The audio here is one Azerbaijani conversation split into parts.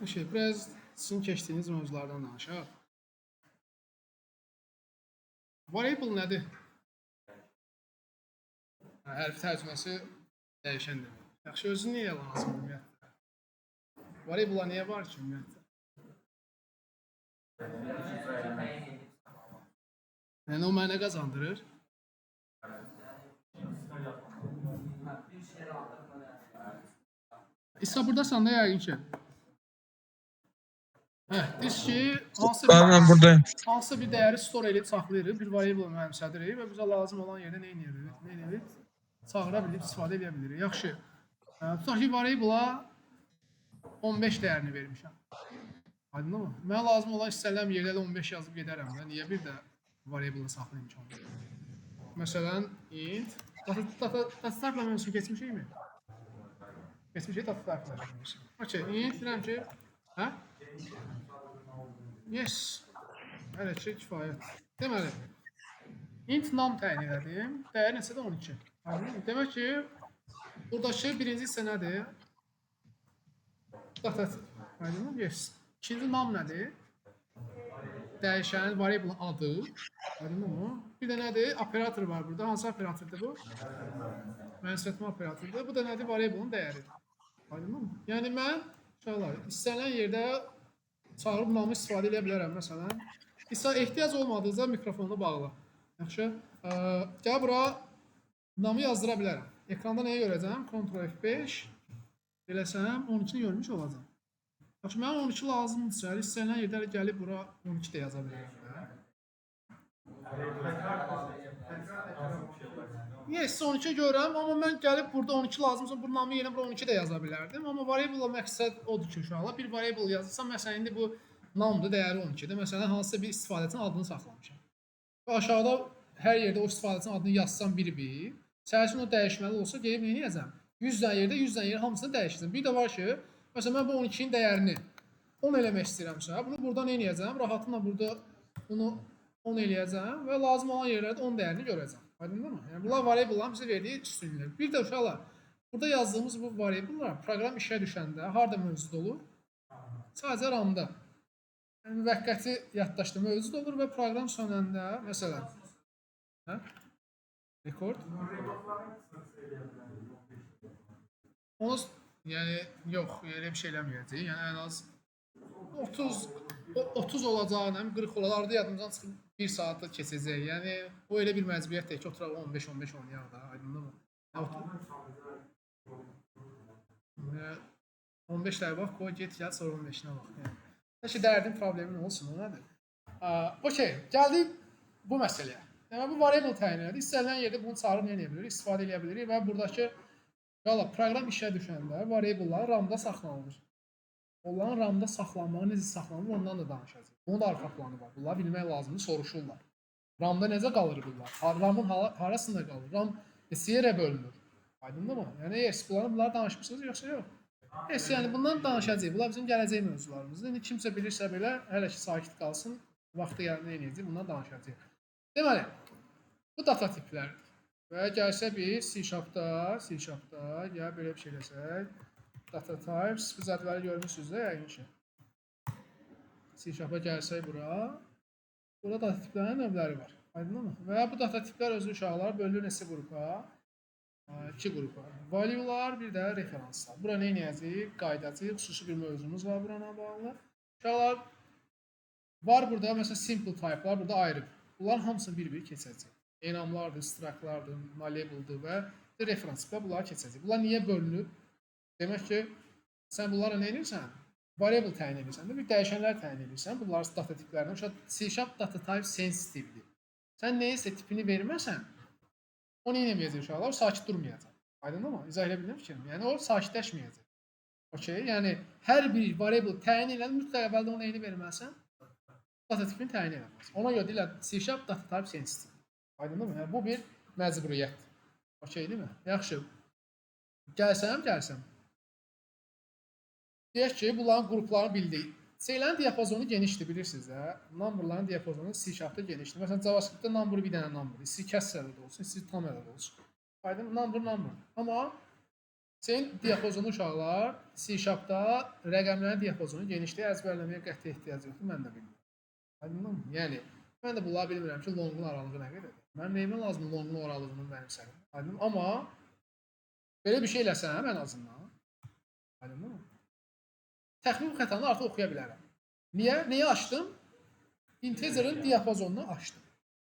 Biraz sizin keçdiyiniz mövzulardan danışaq. Variable nədir? Hərf tərcüməsi dəyişən demək. Yaxşı, özü niyə lazım ümumiyyətlə? Variable niyə var ki ümumiyyətlə? Yəni o mənə qazandırır. İsa buradasan da yəqin ki. Biz ki, Ben buradayım. hansısa bir dəyəri store edib saxlayırıq, bir variable mənimsədirik və bizə lazım olan yerdə nə edirik? Çağıra bilib, istifadə edə bilirik. Yaxşı. Tutaq ki, variable-a 15 dəyərini vermişəm. Aydın mı? Mənə lazım olan istənilən yerdə də 15 yazıb gedərəm də. Niyə bir də variable-ı saxlayım ki? Məsələn, int. Data type-la mövzusu keçmişikmi? Geçmişe tatlılar. Okey, int deyirəm ki, hə? Yes. Hələ ki, kifayət. Deməli, int num təyin elədim. Dəyər neçədir? 12. Demək ki, buradakı birinci hissə nədir? Data type. Aydın mı? Yes. İkinci num nədir? Dəyişənin variable adı. Aydın mı? Bir də nədir? Operator var burada. Hansı operatordur bu? Mənsuretmə operatorudur. Bu da nədir? Variable'ın dəyəridir. Aydın mı? Yəni mən istənilən yerdə çağırıb namı istifadə edə bilərəm. Məsələn, ehtiyac olmadıqca mikrofonu bağla. Yaxşı. Gəl bura namı yazdıra bilərəm. Ekranda nəyə görəcəm? Ctrl F5 eləsəm 12-ni görmüş olacam. Yaxşı, mənə 12 lazımdırsa, istənilən yerdə gəlib bura 12 də yaza bilərəm. Yes, 12 görürəm, amma mən gəlib burada 12 lazımsa bu namı yenə bura 12 də yaza bilərdim. Amma variable məqsəd odur ki, uşaqlar bir variable yazırsam, məsələn indi bu namdır, dəyəri 12-dir. Məsələn, hansısa bir istifadəçinin adını saxlamışam. Və aşağıda hər yerdə o istifadəçinin adını yazsam bir-bir, səhərsin o dəyişməli olsa deyib nə edəcəm? 100 dənə yerdə 100 dənə yer hamısını dəyişəcəm. Bir də var ki, məsələn mən bu 12-nin dəyərini 10 eləmək istəyirəmsə, bunu buradan nə edəcəm? Rahatlıqla burada bunu 10 eləyəcəm və lazım olan yerlərdə 10 dəyərini görəcəm. Aydındır mı? Yəni bunlar variable'ların bizə verdiyi üstünlüklər. Bir də uşaqlar, burada yazdığımız bu variable'lar proqram işə düşəndə harda mövcud olur? Sadəcə RAM-da. Yəni müvəqqəti yaddaşda mövcud olur və proqram sönəndə, məsələn, rekord. Onu, yəni yox, elə bir şey eləməyəcək. Yəni ən az 30 olacaq, 40 olacaq, arada yadımdan çıxıb 1 saatda keçəcək. Yəni o elə bir məcburiyyət deyil ki, oturaq 15-15 oynayaq da, aydındır mı? 15 dəqiqə bax, qoy get gəl, sonra 15-nə bax. Yəni təşki dərdin, problemin olsun, o nədir? Okey, gəldik bu məsələyə. Yəni bu variable təyin edirik. İstənilən yerdə bunu çağırıb nə edə bilirik? İstifadə edə bilirik və buradakı proqram işə düşəndə variable'lar RAM-da saxlanılır. Onların RAM-da saxlanmağı necə saxlanılır, ondan da danışacağıq. Bunun da arxa planı var. Bunlar bilmək lazımdır, soruşurlar. RAM-da necə qalır bunlar? RAM-ın harasında qalır? RAM SI-yə bölünür. Aydındır mı? Yəni bunları danışmışsınız, yoxsa yox? Yəni bundan danışacağıq. Bunlar bizim gələcək mövzularımızdır. İndi kimsə bilirsə belə, hələ ki sakit qalsın, vaxtı gəlində eləyəcək, bundan danışacağıq. Deməli, bu data tiplərdir. Və gəlsə biz C#-da, gəl belə bir şey eləsək. Data types, bu cədvəli görmüşsünüz də yəqin ki. C#-a gəlsək bura. Burada data tiplərin növləri var. Aydındır mı? Və bu data tiplər özü uşaqlar bölünür neçə qrupa? 2 qrupa. Value'lar, bir də referanslar. Bura nə edəcəyik? Qaydacağıq. Xüsusi bir mövzumuz var burana bağlı. Uşaqlar var burada, məsələn, simple type'lar burada ayrı. Bunların hamısını bir-bir keçəcək. Enamlardır, structlardır, malleable'dır və referanslar bunları keçəcək. Bunlar niyə bölünür? Demək ki, sən bunlara nə edirsən? Variable təyin edirsən, bir dəyişənlər təyin edirsən. Bunlar data tiplərindən. C# data type sensitivedir. Sən neysə tipini verməsən, o nə edəcək uşaqlar? O sakit durmayacaq. Aydındır mı? İzah edə bildim fikrim. Yəni o sakitləşməyəcək. Okey? Yəni hər bir variable təyin edən mütləq əvvəldə onu neyini verməlisən? Data tipini təyin eləməlisən. Ona görə deyirlər C# data type sensitive. Aydındır mı? Yəni bu bir məcburiyyətdir. Okey, deyil mi? Yaxşı. Gəlsəm. Deyək ki, bunların qruplarını bildik. Şeylərin diapazonu genişdir, bilirsiniz də. Numberların diapazonu C#-da genişdir. Məsələn, JavaScript-də number bir dənə number, istəyir kəsrədə də olsun, istəyir tam ədəd olsun. Aydın, number. Amma Senin diapazonu uşaqlar C#-da rəqəmlərin diapazonu genişliyi əzbərləməyə qəti ehtiyac yoxdur, mən də bilmirəm. Aydınmı? Yəni mən də bunları bilmirəm ki, lonqun aralığı nə qədərdir. Mən nəyimə lazım lonqun aralığını mənimsədim. Aydın? Amma belə bir şey eləsəm ən azından. Aydınmı? Təxmini xətanı artıq oxuya bilərəm. Niyə? Nəyi açdım? Integerin diapazonunu açdım.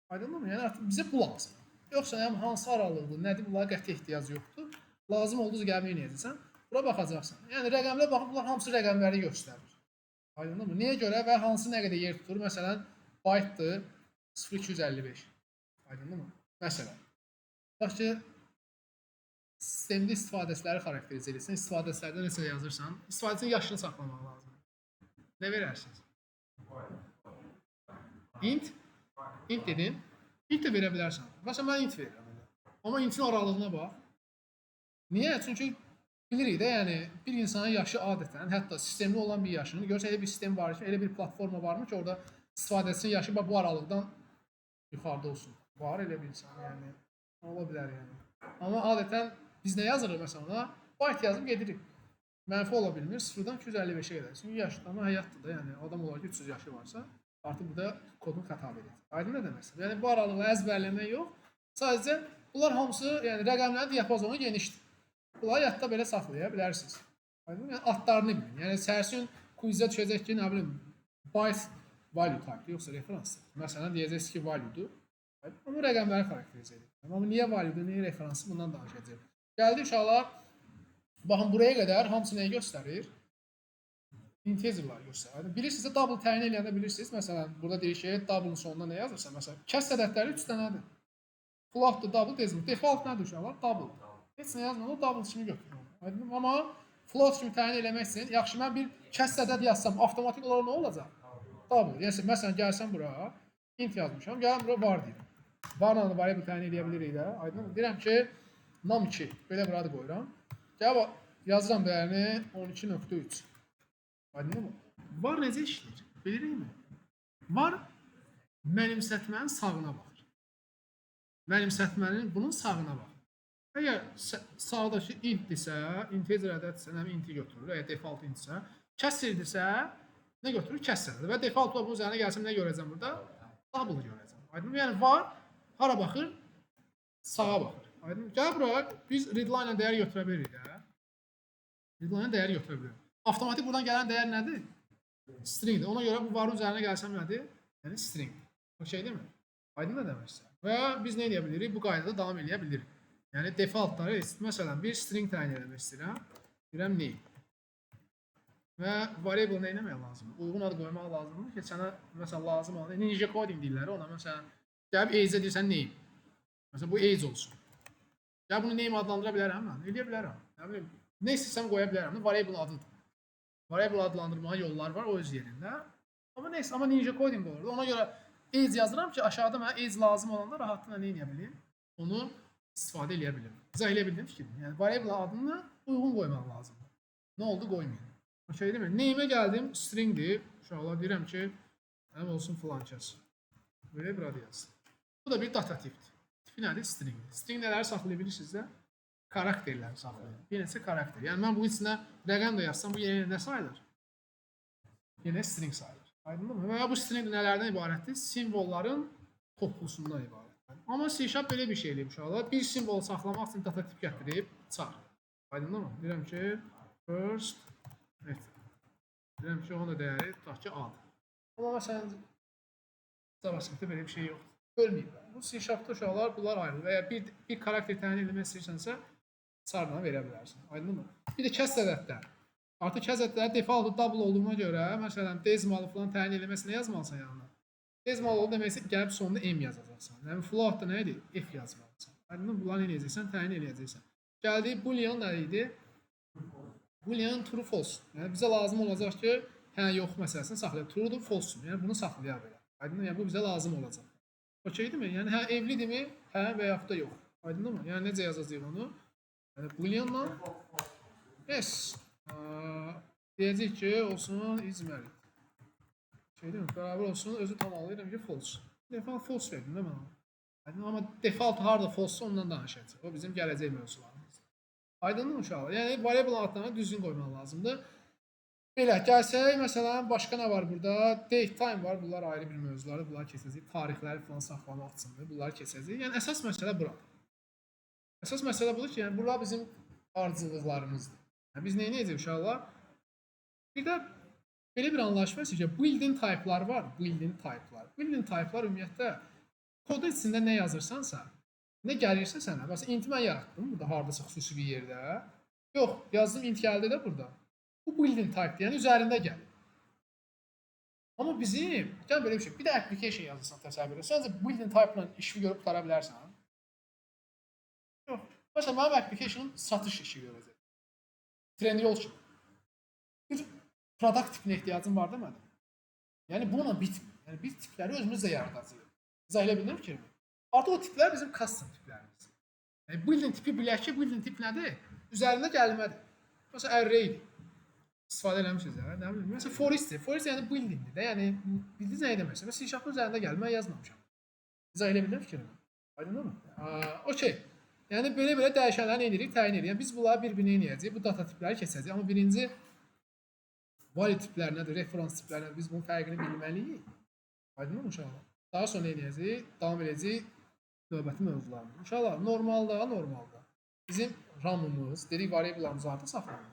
Aydınmı? Yəni artıq bizə bu lazım. Yoxsa yəni hansı aralıqdır, nədir, bunlara qəti ehtiyac yoxdur. Lazım olduğu gəlməyə nə edəcəksən? Bura baxacaqsan. Yəni rəqəmlərə baxıb bunlar hamısı rəqəmləri göstərir. Aydınmı? Niyə görə və hansı nə qədər yer tutur? Məsələn, byte'dır 0255. Aydınmı? Məsələn. Bax ki, sistemdə istifadəçiləri xarakterizə edirsən. İstifadəçilərdə nəsə yazırsan, istifadəçinin yaşını saxlamaq lazımdır. Nə verərsiniz? Int? Int dedin. Int də verə bilərsən. Məsələn, mən int verirəm. Amma intin aralığına bax. Niyə? Çünki bilirik də, yəni bir insanın yaşı adətən, hətta sistemli olan bir yaşını, görürsən elə bir sistem var ki, elə bir platforma varmı ki, orada istifadəçinin yaşı bu aralıqdan yuxarıda olsun. Var elə bir insan, yəni ola bilər yəni. Amma adətən biz nə yazırıq məsələn ona? Byte yazıb gedirik. Mənfi ola bilmir, 0-dan 255-ə qədər. Çünki yaşlı, amma həyatdır da, yəni adam olar ki 300 yaşı varsa, artıq burada kodun xəta verir. Aydın nə deməkdir? Yəni bu aralığı əzbərləmək yox, sadəcə bunlar hamısı, yəni rəqəmlərin diapazonu genişdir. Bunları yadda belə saxlaya bilərsiniz. Yəni adlarını bilin. Yəni səhərsin quizə düşəcək ki, nə bilim, byte value type yoxsa referansdır. Məsələn deyəcəksiniz ki, value-dur. Amma rəqəmləri xarakterizə edir. Amma niyə value-dur, niyə referansı bundan danışacağıq. Gəldi uşaqlar. Baxın buraya qədər hamısı nəyi göstərir? Integerləri göstərir. Bilirsinizsə double təyin eləyəndə bilirsiniz. Məsələn, burada deyir ki, double-ın sonunda nə yazırsa, məsələn, kəs ədədləri 3 dənədir. Float-dur, double, decimal. Default nədir uşaqlar? Double. Heç nə yazmır, o double kimi götürür. Amma float kimi təyin eləmək üçün, yaxşı mən bir kəs ədəd yazsam, avtomatik olaraq nə olacaq? Double. Yəni məsələn gəlsəm bura, int yazmışam, gələm bura var deyirəm. Varla da variable təyin eləyə bilirik də. Aydın. Deyirəm ki, num2 belə bura da qoyuram. Gəl yazıram dəyərini 12.3. Aydın mı? Var necə işləyir? Bilirikmi? Var mənimsətmənin sağına baxır. Mənimsətmənin bunun sağına baxır. Əgər sağdakı intdirsə, integer ədəddirsə, nəmi inti götürür, əgər default intdirsə, kəsirdirsə, nə götürür? Kəsirdir. Və default bunun üzərinə gəlsəm nə görəcəm burada? Double görəcəm. Aydın. Yəni var, hara baxır? Sağa baxır. Aydın. Gəl bura, biz readline-la dəyər götürə bilirik də. Readline-la dəyər götürə bilirik. Avtomatik buradan gələn dəyər nədir? Stringdir. Ona görə bu varın üzərinə gəlsəm nədir? Yəni string. Okey deyilmi? Aydın nə deməksə? Və biz nə edə bilirik? Bu qaydada davam edə bilirik. Yəni defaultları, məsələn, bir string təyin etmək istəyirəm. Deyirəm name. Və variable nə etmək lazımdır? Uyğun ad qoymaq lazımdır ki, sənə məsələn lazım olan, ninja coding deyirlər ona, məsələn, gəlib age-ə deyirsən name. Məsələn, bu age olsun. Gəlib bunu name adlandıra bilərəm mən? Eləyə bilərəm. Nə bilim, nə istəsəm qoya bilərəm. Variable adıdır. Variable adlandırmağa yollar var o öz yerində. Amma neysə, amma ninja coding olur. Ona görə age yazıram ki, aşağıda mənə age lazım olanda rahatlıqla nə edə bilim? Onu istifadə edə bilim. İzah edə bildim fikrini. Yəni variable adını uyğun qoymaq lazımdır. Nə oldu qoymayın. Okey deyilmi? Name-ə gəldim, stringdir. Uşaqlar deyirəm ki, həm olsun filan kəs. Belə bir adı yazsın. Bu da bir data tipdir. Tipi nədir? String. String nələri saxlaya bilirsiniz də? Karakterləri saxlayır. Bir neçə karakter. Yəni mən bu içində rəqəm də yazsam, bu yenə nə sayılır? Yenə string sayılır. Aydındır mı? Və bu string nələrdən ibarətdir? Simvolların toplusundan ibarətdir. Amma C# belə bir şey eləyib uşaqlar. Bir simvol saxlamaq üçün data tip gətirib çağır. Aydındır mı? Deyirəm ki, first method. Deyirəm ki, onun da dəyəri tutaq ki, ad. Amma məsələn, JavaScript-də belə bir şey yoxdur. Bölməyiblər. Bu C#-da uşaqlar bunlar ayrılır. Və ya bir karakter təyin etmək istəyirsənsə, çarla verə bilərsən. Aydın mı? Bir də kəs ədədlər. Artıq kəs ədədlər default double olduğuna görə, məsələn, decimalı falan təyin etməsinə yazmalısan yanına. Decimal oldu deməksə, gəlib sonunda m yazacaqsan. Yəni float da nə idi? F yazmalısan. Aydın mı? Bunları nə edəcəksən? Təyin edəcəksən. Gəldi, boolean nə idi? Boolean true false. Yəni bizə lazım olacaq ki, hə yox məsələsini saxlayaq. True'dur, false'dur. Yəni bunu saxlayaq belə. Aydın mı? Yəni bu bizə lazım olacaq. Okeydirmi? Yəni hə evlidirmi? Hə və yaxud da yox. Aydınmı? Yəni necə yazacağıq onu? Yəni booleanla yes. Deyəcək ki, olsun is married. Şeydir, bərabər olsun, özü tamamlayıram ki, false. Default false verdim də mən ona. Amma default harda false ondan danışacaq. O bizim gələcək mövzularımız. Aydınmı uşaqlar? Yəni variable adlarını düzgün qoymaq lazımdır. Belə gəlsək, məsələn, başqa nə var burada? Date time var. Bunlar ayrı bir mövzulardır. Bunlar keçəcəyik. Tarixləri falan saxlamaq üçündür. Bunlar keçəcəyik. Yəni əsas məsələ bura. Əsas məsələ budur ki, yəni bura bizim arzulıqlarımızdır. Yəni biz nə edəcəyik uşaqlar? Bir də belə bir anlayış var ki, built-in type'lar var. Built-in type'lar. Built-in type'lar ümumiyyətlə kodun içində nə yazırsansa, nə gəlirsə sənə. Məsələn, int mən yaratdım burada hardasa xüsusi bir yerdə. Yox, yazdım int gəldi də burada. Bu built-in type yəni üzərində gəlir. Amma bizim, gəl belə bir şey, bir də application yazırsan təsəvvür et. Səncə built-in type-la işini görüb qutara bilərsən? Yox. Məsələn, mənim application'ım satış işi görəcək. Trend yol kimi. Bir product tipinə ehtiyacım var da mənim. Yəni bununla bitmir. Yəni biz tipləri özümüz də yaradacağıq. İzah elə bildim fikrimi? Artıq o tiplər bizim custom tiplərimiz. Yəni built-in tipi bilək ki, built-in tip nədir? Üzərində gəlmədir. Məsələn, array-dir. İstifadə eləmişiz ya, nə bilim. Məsələn, forest yəni built-indir də. Yəni bildiniz nə deməksə? Məsələn, C# üzərində gəlir, mən yazmamışam. İzah elə bildim fikrimi? Aydındır mı? Okey. Yəni belə dəyişənləri eləyirik, təyin edirik. Yəni biz bunları bir-birinə eləyəcəyik. Bu data tipləri keçəcəyik. Amma birinci value tipləri nədir, reference tipləri nədir? Biz bunun fərqini bilməliyik. Aydındır mı uşaqlar? Daha sonra eləyəcəyik, davam edəcəyik növbəti mövzularımız. Uşaqlar, normalda bizim RAM-ımız, dedik variable'larımız harda saxlanır?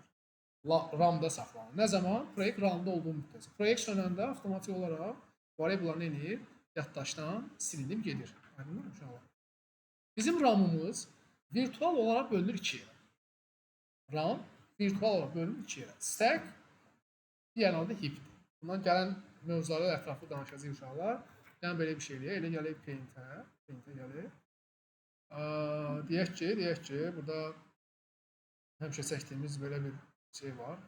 RAM-da saxlanır. Nə zaman? Proyekt RAM-da olduğu müddətcə. Proyekt sönəndə avtomatik olaraq variable'lar nə edir? Yaddaşdan silinib gedir. Aydındır mı uşaqlar? Bizim RAM-ımız virtual olaraq bölünür ikiyə. RAM virtual olaraq bölünür ikiyə. Stack digər adı heap'dir. Bundan gələn mövzuları ətraflı danışacağıq uşaqlar. Yəni belə bir şey eləyək. Elə gələk paint'ə gələk. Deyək ki, burada həmişə çəkdiyimiz belə bir şey var.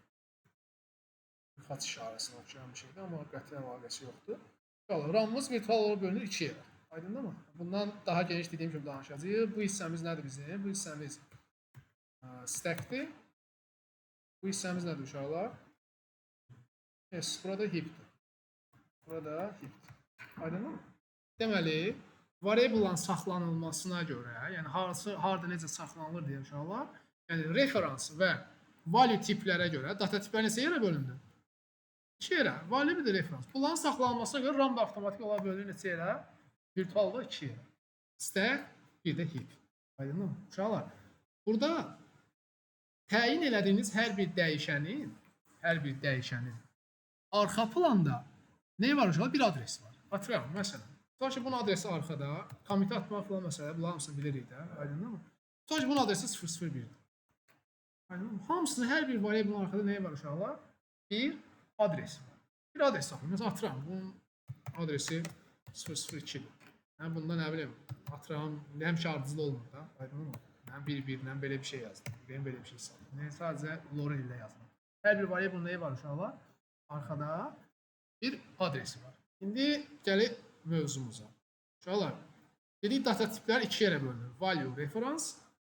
Xaç işarəsini oxşayan bir şeydir, amma qəti əlaqəsi yoxdur. RAM-ımız virtual olaraq bölünür ikiyə. Aydındır mı? Bundan daha geniş dediyim kimi danışacağıq. Bu hissəmiz nədir bizim? Bu hissəmiz stack'dir. Bu hissəmiz nədir uşaqlar? Yes, burada heap'dir. Burada heap'dir. Aydındır mı? Deməli, variable'ların saxlanılmasına görə, yəni harda necə saxlanılır deyə uşaqlar, yəni referans və value tiplərə görə, data tipləri neçə yerə bölündü? 2 yerə. Value bir də referans. Bunların saxlanılmasına görə RAM da avtomatik olaraq bölünür neçə yerə? Virtualda 2 yerə. Stack, bir də heap. Aydındır mı? Uşaqlar, burada təyin elədiyiniz hər bir dəyişənin arxa planda nə var uşaqlar? Bir adresi var. Atıram, məsələn. Tutaq ki, bunun adresi arxada, komitə atmaq falan məsələ, bunlar hamısını bilirik də, aydındır mı? Tutaq ki, bunun adresi 001-dir. Aydındır mı? Hamısının hər bir variable'ın arxada nəyi var uşaqlar? Bir adresi var. Bir adres saxlayın. Məsələn, atıram, bunun adresi 002-dir. Yəni, bunda nə bilim, atıram, həmişə ardıcılı olmur da, aydındır mı? Yəni, bir-birindən belə bir şey yazdım. Benim belə bir şey saxlayın. Yəni, sadəcə Lorel ilə yazdım. Hər bir variable'ın nəyi var uşaqlar? Arxada bir adresi var. İndi gələk mövzumuza. Uşaqlar, dedik data tiplər 2 yerə bölünür. Value, reference.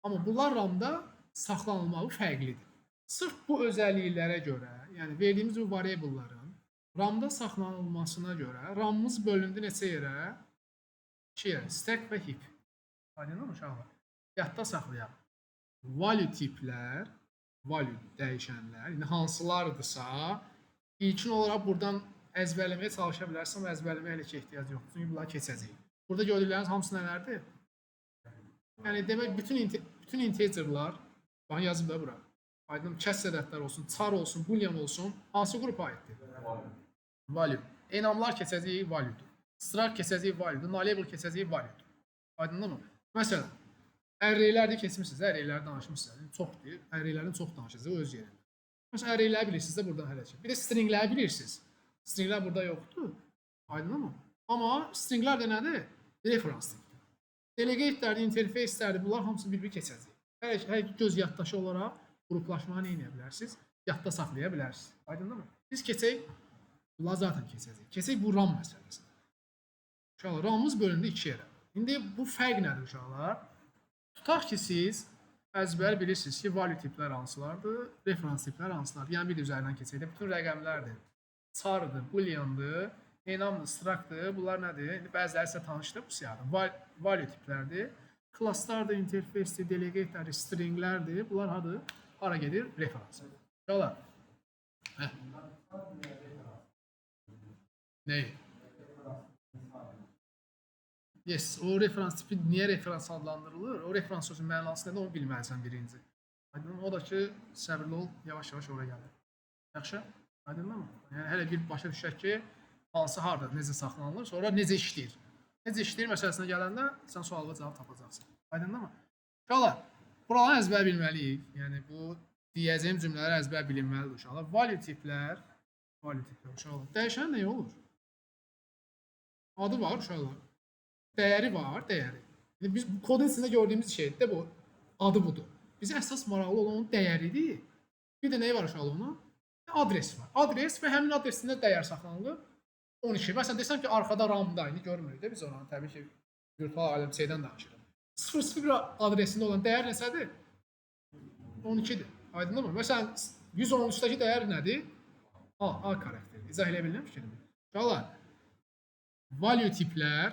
Amma bunlar RAM-da saxlanılmağı fərqlidir. Sırf bu özəlliklərə görə, yəni verdiyimiz bu variable'ların RAM-da saxlanılmasına görə RAM-ımız bölündü neçə yerə? 2 yerə. Stack və heap. Aydındır mı uşaqlar? Yadda saxlayaq. Value tiplər, value dəyişənlər, yəni hansılardırsa, ilkin olaraq buradan əzbərləməyə çalışa bilərsəm, əzbərləməyə hələ ki ehtiyac yoxdur. Çünki bunlar keçəcək. Burada gördükləriniz hamısı nələrdir? Yəni demək bütün integerlər, baxın yazıb da bura. Aydın kəsr ədədlər olsun, char olsun, boolean olsun, hansı qrupa aiddir? Value. Enamlar keçəcək value-dur. Struct keçəcək value-dur. Nullable keçəcək value-dur. Aydındır mı? Məsələn, array'lər də keçmişsiniz, array'ləri danışmışsınız. Çoxdur. Array'lərin çox danışacağıq öz yerində. Məsələn, array'ləri bilirsiniz də buradan hələ ki. Bir də stringləri bilirsiniz. Stringlər burada yoxdur. Aydındır mı? Amma stringlər də nədir? Reference tipdir. Delegate'lərdir, interface'lərdir. Bunlar hamısı bir-bir keçəcək. Hər göz yaddaşı olaraq qruplaşmanı nə edə bilərsiniz? Yadda saxlaya bilərsiniz. Aydındır mı? Biz keçək, bunlar zaten keçəcək. Keçək bu RAM məsələsinə. Uşaqlar, RAM-ımız bölündü 2 yerə. İndi bu fərq nədir uşaqlar? Tutaq ki, siz əzbər bilirsiniz ki, value tiplər hansılardır, reference tiplər hansılardır. Yəni bir də üzərindən keçək də bütün rəqəmlərdir. Chardır, booleandır, enamdır, structdır. Bunlar nədir? İndi bəziləri sizə tanışdır bu siyahıdır. Value tiplərdir. Klasslardır, interfeysdir, delegate'dir, stringlərdir. Bunlar hara gedir? Referansa. Uşaqlar. Hə. Nəyi? Yes, o referans tipi niyə referans adlandırılır? O referans sözün mənası nədir? Onu bilməlisən birinci. Aydın, o da ki, səbirli ol, yavaş-yavaş oraya gəlir. Yaxşı? Aydındır mı? Yəni hələ bir başa düşək ki, hansı harda, necə saxlanılır, sonra necə işləyir. Necə işləyir məsələsinə gələndə sən suala cavab tapacaqsan. Aydındır mı? Uşaqlar, buraları əzbər bilməliyik. Yəni bu deyəcəyim cümlələr əzbər bilinməlidir uşaqlar. Value tiplər uşaqlar. Dəyişən nə olur? Adı var uşaqlar. Dəyəri var, dəyəri. Yəni biz bu kodun içində gördüyümüz şeydir də bu. Adı budur. Bizə əsas maraqlı olan onun dəyəridir. Bir də nəyi var uşaqlar onun? Adres var. Adres və həmin adresində dəyər saxlanılır. 12. Məsələn desəm ki, arxada RAM-da, indi görmürük də biz onu. Təbii ki, virtual aləm şeydən danışırıq. 001 adresində olan dəyər nəsədir? 12-dir. Aydındır mı? Məsələn, 113-dəki dəyər nədir? A xarakteri. İzah eləyə bilirəm fikrimi? Uşaqlar, value tiplər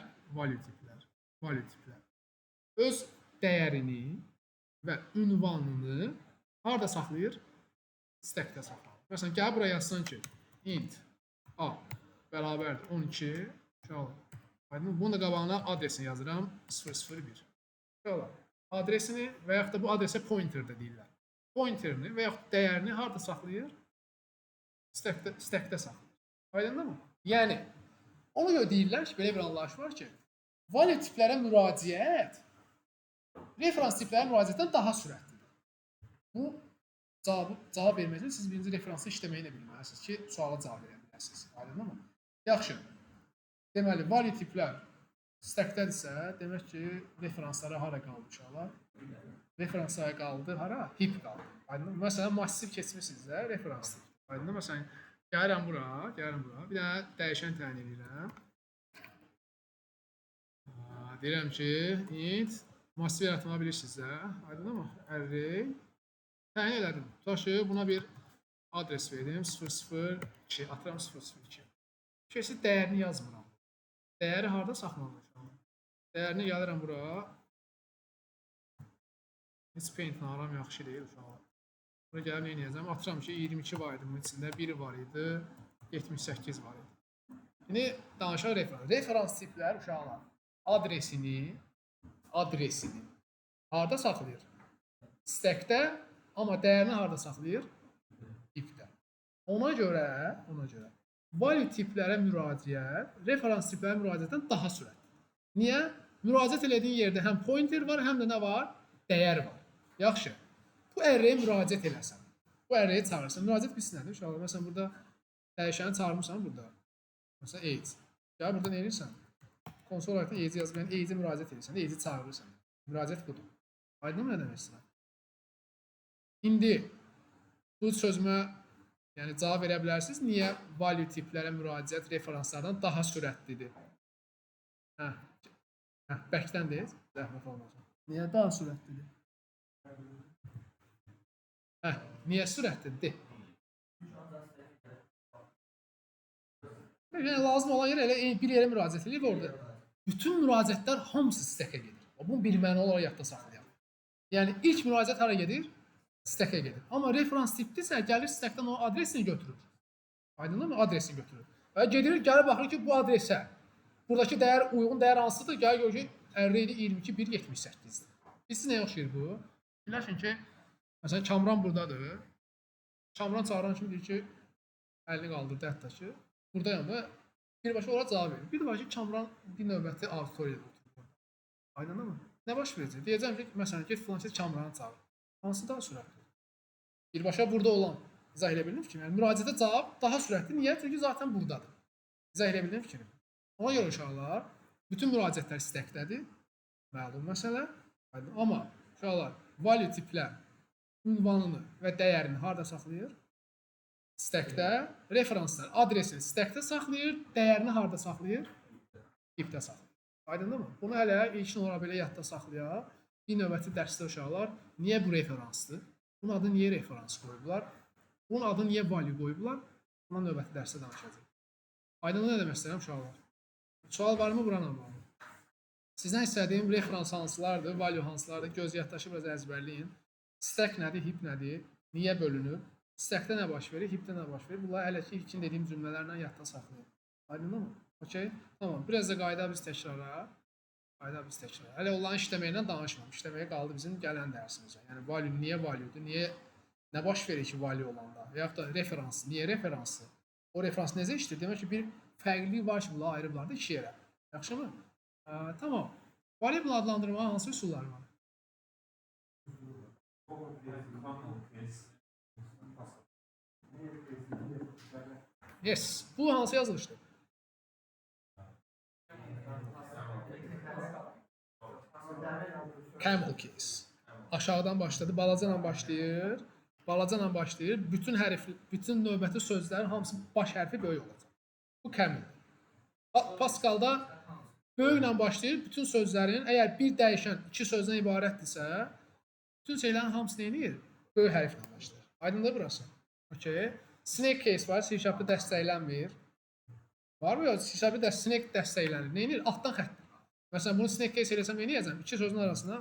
öz dəyərini və ünvanını harada saxlayır? Stackdə saxlayır. Məsələn, gəl buraya yazsan ki, int a bərabərdir 12. Uşaqlar, bunun da qabağına adresini yazıram 001. Uşaqlar, adresini və yaxud da bu adresə pointer də deyirlər. Pointerini və yaxud dəyərini harada saxlayır? Stackdə saxlayır. Aydındır mı? Yəni, ona görə deyirlər ki, belə bir anlayış var ki, value tiplərə müraciət referans tiplərə müraciətdən daha sürətlidir. Bu cavab vermək üçün siz birinci referansı işləməyi də bilməlisiniz ki, suala cavab verə biləsiniz. Aydındır mı? Yaxşı. Deməli, value tiplər stackdədirsə, demək ki, referanslara hara qaldı uşaqlar? Referanslara qaldı, hara? Heap qaldı. Aydındır mı? Məsələn, massiv keçmişsinizsə, referans tipdir. Aydındır mı? Məsələn, gəlirəm bura. Bir dənə dəyişən təyin edirəm. Deyirəm ki, int massiv yaratmağı bilirsinizsə, aydındır mı? Array təyin elədim. Tutaq ki, buna bir adres verdim. 002, atıram 002. Kesin dəyərini yazmıram. Dəyəri harada saxlanılır? Dəyərini gəlirəm bura. Heç paint aram yaxşı deyil uşaqlar. Bura gəlib nə edəcəm? Atıram ki, 22 var idi bunun içində, 1 var idi, 78 var idi. İndi danışaq referans. Referans tiplər uşaqlar adresini harada saxlayır? Stackdə, amma dəyərini harada saxlayır? Heapdə. Ona görə value tiplərə müraciət referans tiplərə müraciətdən daha sürətlidir. Niyə? Müraciət elədiyin yerdə həm pointer var, həm də nə var? Dəyər var. Yaxşı. Bu array-yə müraciət eləsən. Bu array-yə çağırırsan. Müraciət bilsin nədir? Uşaqlar, məsələn, burada dəyişəni çağırmışsan burada. Məsələn, age. Ya burada nə edirsən? Konsol olaraq age yazıb, yəni age-ə müraciət edirsən, age-i çağırırsan. Müraciət budur. Aydın mı nə demək istəyirəm? İndi bu sözümə yəni cavab verə bilərsiniz. Niyə value tiplərə müraciət referanslardan daha sürətlidir? Bəkdən deyil, zəhmət olmasın. Niyə daha sürətlidir? Niyə sürətlidir? Yəni lazım olan yer elə bir yerə müraciət edir orada. Bütün müraciətlər hamısı stackə gedir. Bunu bir məna olaraq yadda saxlayaq. Yəni ilk müraciət hara gedir? Stackə gedir. Amma referans tipdirsə gəlir stackdən o adresini götürür. Aydındır mı? Adresini götürür. Və gedir, gəlir baxır ki, bu adresə buradakı dəyər uyğun dəyər hansıdır? Gəlir görür ki, array-də 22.178-dir. Bilsin nəyə oxşayır bu? Biləşin ki, məsələn, Kamran buradadır. Kamran çağıran kimi deyir ki, əlini qaldırdı hətta ki, buradayam və birbaşa ora cavab verir. Bir də var ki, Kamran bir növbəti auditoriyada oturur. Aydındır mı? Nə baş verəcək? Deyəcəm ki, məsələn, get filan ki, Kamranı çağır. Hansı daha sürətli? Birbaşa burada olan izah elə bildim fikrimi. Yəni, müraciətə cavab daha sürətli. Niyə? Çünki zaten buradadır. İzah elə bildim fikrimi. Ona görə uşaqlar, bütün müraciətlər stackdədir. Məlum məsələ. Amma uşaqlar, value tiplər ünvanını və dəyərini harada saxlayır? Stackdə. Referanslar adresini stackdə saxlayır, dəyərini harada saxlayır? Heapdə saxlayır. Aydındır mı? Bunu hələ ilkin olaraq belə yadda saxlayaq. Bir növbəti dərsdə uşaqlar, niyə bu referansdır? Bunun adı niyə referans qoyublar? Bunun adı niyə value qoyublar? Buna növbəti dərsdə danışacaq. Aydınlığı nə demək istəyirəm uşaqlar? Sual varmı buranın? Sizdən istədiyim referans hansılardır, value hansılardır, göz yaddaşı biraz əzbərləyin. Stack nədir, heap nədir, niyə bölünür, stackdə nə baş verir, heapdə nə baş verir. Bunlar hələ ki ilkin dediyim cümlələrlə yadda saxlayın. Aydındır mı? Okey? Tamam. Biraz da qayda biz təkrara. Hələ onların işləməklə danışmam. İşləməyə qaldı bizim gələn dərsimizə. Yəni value niyə value'dur, niyə nə baş verir ki value olanda? Və yaxud da referans, niyə referansdır? O referans necə işləyir? Demək ki, bir fərqlilik var ki, bunları ayırıblar da iki yerə. Yaxşımı? Tamam. Variable adlandırma hansı üsullar var? Yes. Bu hansı yazılışdır? Camel case. Aşağıdan başladı, balaca başlayır. Balaca başlayır. Bütün hərf, bütün növbəti sözlərin hamısı baş hərfi böyük olacaq. Bu camel. Pascal'da böyüklə başlayır. Bütün sözlərin, əgər bir dəyişən iki sözdən ibarətdirsə, bütün şeylərin hamısı neyini? Böyük hərflə başlayır. Aydındır burası. Okay. Snake case var, C# dəstəklənmir. Var mı ya? C# snake dəstəklənir. Neyini? Altdan xətt. Məsələn, bunu snake case eləsəm, neyini yazam? İki sözün arasına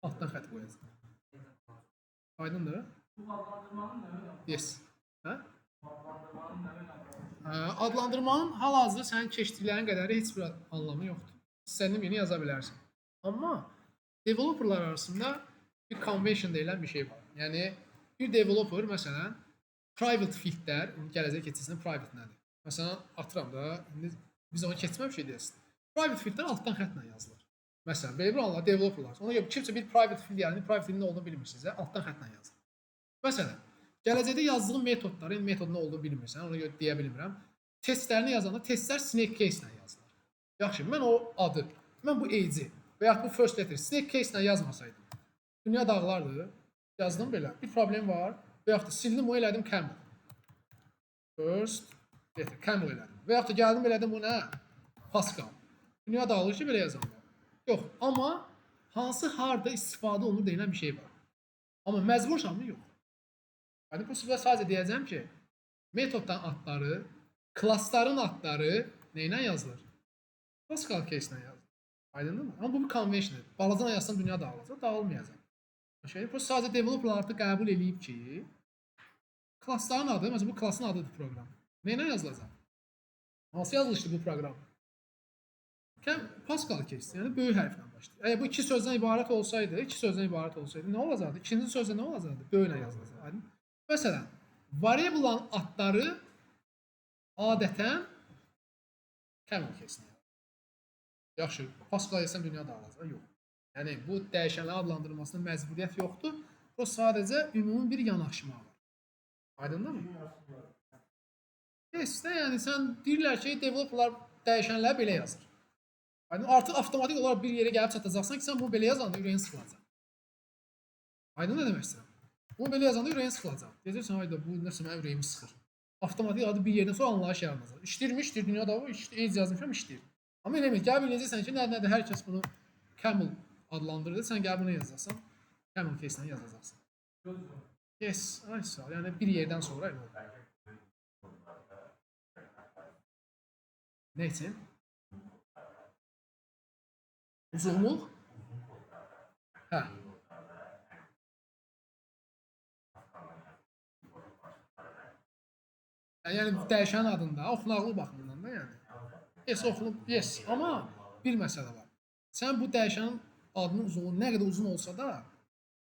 altdan xətt qoyacam. Aydındır? Yes. Hə? Adlandırmanın hal-hazırda sənin keçdiklərin qədəri heç bir anlamı yoxdur. İstədiyin yeni yaza bilərsən. Amma developerlar arasında bir convention deyilən bir şey var. Yəni bir developer məsələn private fieldlər, gələcək keçirsinin private nədir? Məsələn, atıram da, indi biz onu keçməmişik deyəsin. Private fieldlər altdan xəttlə yazılır. Məsələn, belə bir anlar developerlar. Ona görə kimsə bir private field yəni private fieldin nə olduğunu bilmirsinizsə, altdan xəttlə yazın. Məsələn, gələcəkdə yazdığım metodları, metodun nə olduğunu bilmirsən, ona görə deyə bilmirəm. Testlərini yazanda testlər snake case ilə yazılır. Yaxşı, mən o adı, mən bu age və ya bu first letter snake case ilə yazmasaydım, dünya dağlardı. Yazdım belə. Bir problem var. Və yaxud da sildim o elədim camel. First letter camel elədim. Və yaxud da gəldim elədim bu nə? Pascal. Dünya dağılır ki belə yazam. Yox, amma hansı harda istifadə olunur deyilən bir şey var. Amma məcbursanmı? Yox. Yəni bu sözə sadəcə deyəcəm ki, metoddan adları, klassların adları nə ilə yazılır? Pascal case ilə yazılır. Aydındır mı? Amma bu bir conventiondir. Balacan yazsam dünya dağılacaq, dağılmayacaq. Bu sadəcə developerlar artıq qəbul eləyib ki, klassların adı, məsələn bu klassın adıdır proqram. Nə ilə yazılacaq? Hansı yazılışdır bu proqram? Pascal case, yəni böyük hərflə başlayır. Əgər bu iki sözdən ibarət olsaydı, nə olacaqdı? İkinci sözdə nə olacaqdı? Böyüklə yazılacaq. Məsələn, variable'ların adları adətən camel case-nə yazılır. Yaxşı, Pascal yazsam dünya dağılacaq? Yox. Yəni bu dəyişənlərin adlandırılmasına məcburiyyət yoxdur. O sadəcə ümumi bir yanaşma var. Aydındır mı? Yes, yəni sən deyirlər ki, developerlar dəyişənləri belə yazır. Yəni artıq avtomatik olaraq bir yerə gəlib çatacaqsan ki, sən bunu belə yazanda ürəyin sıxılacaq. Aydın nə demək istəyirəm? Bunu belə yazanda ürəyin sıxılacaq. Deyəcəksən, hayda bu nəsə mənim ürəyimi sıxır. Avtomatik adı bir yerdən sonra anlayış yaranacaq. İşləyirmi, işləyir, dünyada o, age yazmışam, işləyir. Amma eləmir, gəl biləcəksən ki, nədir, hər kəs bunu camel adlandırır, sən gəl bunu yazacaqsan, camel case-lə yazacaqsan. Yes, ay sağ ol, yəni bir yerdən sonra elə. Nə üçün? Uzunluq? Hə. Yəni dəyişən adında, oxunaqlı baxımından da yəni. Yes, oxunub, yes. Amma bir məsələ var. Sən bu dəyişənin adının uzunluğu nə qədər uzun olsa da,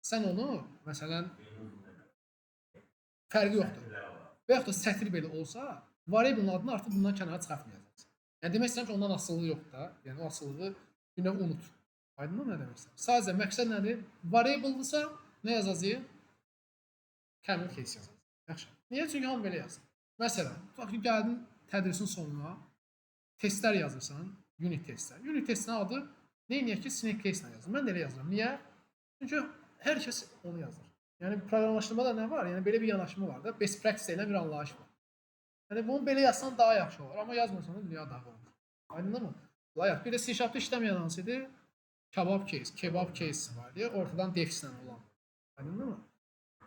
sən onu, məsələn, fərqi yoxdur. Və yaxud da sətr belə olsa, variable'ın adını artıq bundan kənara çıxartmayacaqsın. Yəni demək istəyirəm ki, ondan asılılığı yoxdur da. Yəni o asılılığı bir növ unut. Aydın nə demək istəyirəm? Sadəcə məqsəd nədir? Variable'dırsa nə yazacağıq? Camel case yazacağıq. Yaxşı. Niyə? Çünki hamı belə yazır. Məsələn, tutaq ki, gəldin tədrisin sonuna testlər yazırsan, unit testlər. Unit testin adı neyiniyək ki, snake case ilə yazır. Mən də elə yazıram. Niyə? Çünki hər kəs onu yazır. Yəni proqramlaşdırmada nə var? Yəni belə bir yanaşma var da, best practice ilə bir anlayış var. Yəni bunu belə yazsan daha yaxşı olur, amma yazmasan da dünya dağılır. Aydındır mı? Layaq. Bir də C#-da işləməyən hansıdır? Kebab case var deyə ortadan def-lə olan. Aydındır mı?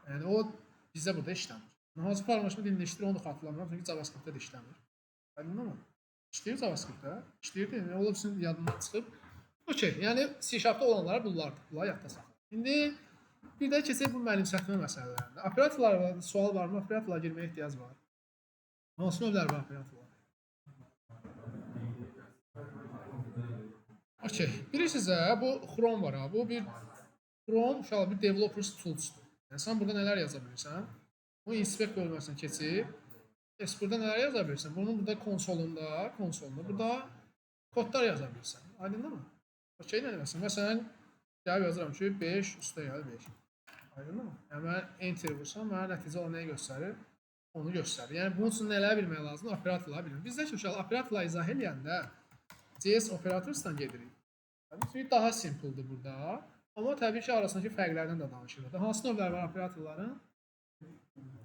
Yəni o bizdə burada işləmir. Hansı proqramlaşma dilində işləyir onu xatırlamıram, çünki JavaScript-də də işləmir. Aydındır mı? İşləyir JavaScript-də. İşləyir də, ola bilsin yadından çıxıb. Okey, yəni C-Sharp-da olanlar bunlardır. Bunları yadda saxla. İndi bir də keçək bu mənimsətmə məsələlərinə. Operatorlara sual varmı? Operatorlara girməyə ehtiyac var. Hansı növlər var operatorlar? Okey. Bilirsiniz bu Chrome var ha. Bu bir Chrome uşaq bir developers tools'dur. Yəni sən burada nələr yaza bilirsən? Bu inspect bölməsinə keçib, burada nələr yaza bilirsən? Bunun burada konsolunda burada kodlar yaza bilirsən. Aydındır mı? Okey nə deməsin? Məsələn, gəlib yazıram ki 5 üstə gəl 5. Aydındır mı? Yəni mən enter vursam, mənə nəticə o nəyi göstərir? Onu göstərir. Yəni bunun üçün nələr bilmək lazımdır? Operatorlar bilmək. Bizdə ki uşaq operatorlar izah eləyəndə JS operatorsdan gedirik. Çünki daha simpledir burada. Amma təbii ki, arasındakı fərqlərdən də danışırıq. Hansı növlər var operatorların?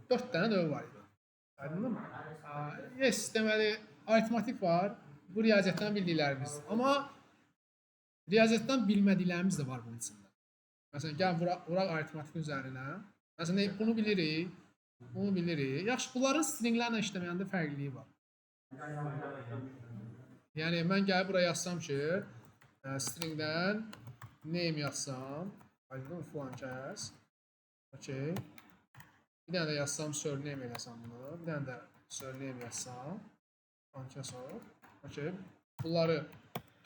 4 dənə növ var idi. Aydındır mı? Yes, deməli, aritmatik var. Bu riyaziyyatdan bildiklərimiz. Amma riyaziyyatdan bilmədiklərimiz də var bunun içində. Məsələn, gəl vuraq aritmatikin üzərinə. Məsələn, bunu bilirik. Bunu bilirik. Yaxşı, bunların stringlərlə işləməyəndə fərqliliyi var. Yəni, mən gəlib buraya yazsam ki, stringdən name yazsam, aydın filan kəs, okey. Bir dənə də yazsam, surname eləsəm bunu, bir dənə də surname yazsam, filan kəs o, okey. Bunları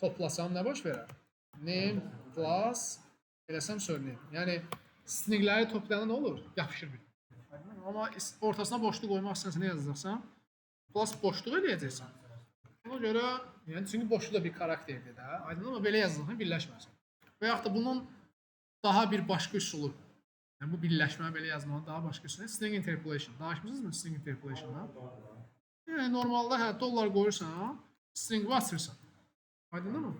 toplasam nə baş verər? Name plus eləsəm surname. Yəni, stringləri toplayanda nə olur? Yapışır bir. Amma ortasına boşluq qoymaq istəyirsən, nə yazacaqsan? Plus boşluq eləyəcəksən. Ona görə, yəni çünki boşluq da bir karakterdir də. Aydın amma belə yazılır, birləşməsin. Və yaxud da bunun daha bir başqa üsulu. Yəni bu birləşməni belə yazmanın daha başqa üsulu. String interpolation. Danışmısınızmı string interpolation'dan? Yəni normalda hə dollar qoyursan, string basırsan. Aydın mı?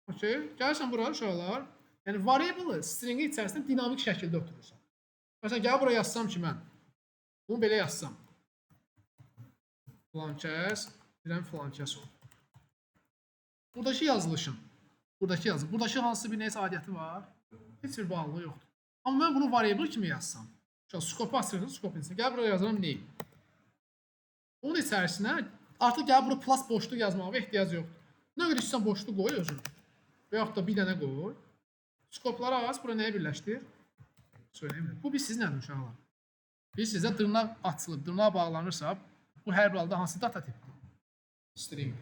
Okey. Gəlirsən bura uşaqlar. Yəni variable stringi içərisində dinamik şəkildə ötürürsən. Məsələn, gəl bura yazsam ki mən bunu belə yazsam. Filan kəs, bilən filan kəs olur. Buradakı yazılışın, buradakı hansı bir neysə adiyyəti var, heç bir bağlılığı yoxdur. Amma mən bunu variable kimi yazsam, scope açırsan, scope içində, gəl buraya yazıram name. Onun içərisinə artıq gəl bura plus boşluq yazmağa ehtiyac yoxdur. Nə qədər istəyirsən boşluq qoy özün. Və yaxud da bir dənə qoy. Scope'ları az, bura nəyə birləşdir? Söyləyim. Bu bir siz nədir uşaqlar? Bir sizə dırnaq açılıb, dırnaq bağlanırsa, bu hər bir halda hansı data tipdir? String.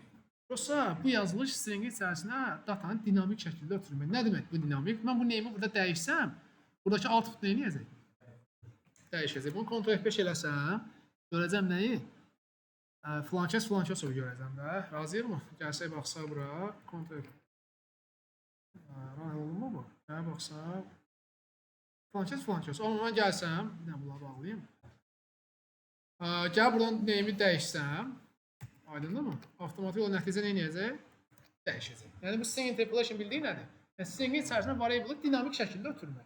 Yoxsa bu yazılış stringi içərisinə datanı dinamik şəkildə ötürmək. Nə demək bu dinamik? Mən bu name'i burada dəyişsəm, buradakı output nə edəcək? Dəyişəcək. Bunu Ctrl F5 eləsəm, görəcəm nəyi? Filan kəs olur görəcəm də. Razıyıq mı? Gəlsək baxsaq bura. Ctrl F. Run olunmu bu? Gələ baxsaq. Filan kəs. Amma mən gəlsəm, bir dənə bunları bağlayayım. Gəl buradan name'i dəyişsəm, aydındır mı? Avtomatik olan nəticə nə edəcək? Dəyişəcək. Yəni bu string interpolation bildiyi nədir? Yəni stringin içərisində variable dinamik şəkildə ötürmək.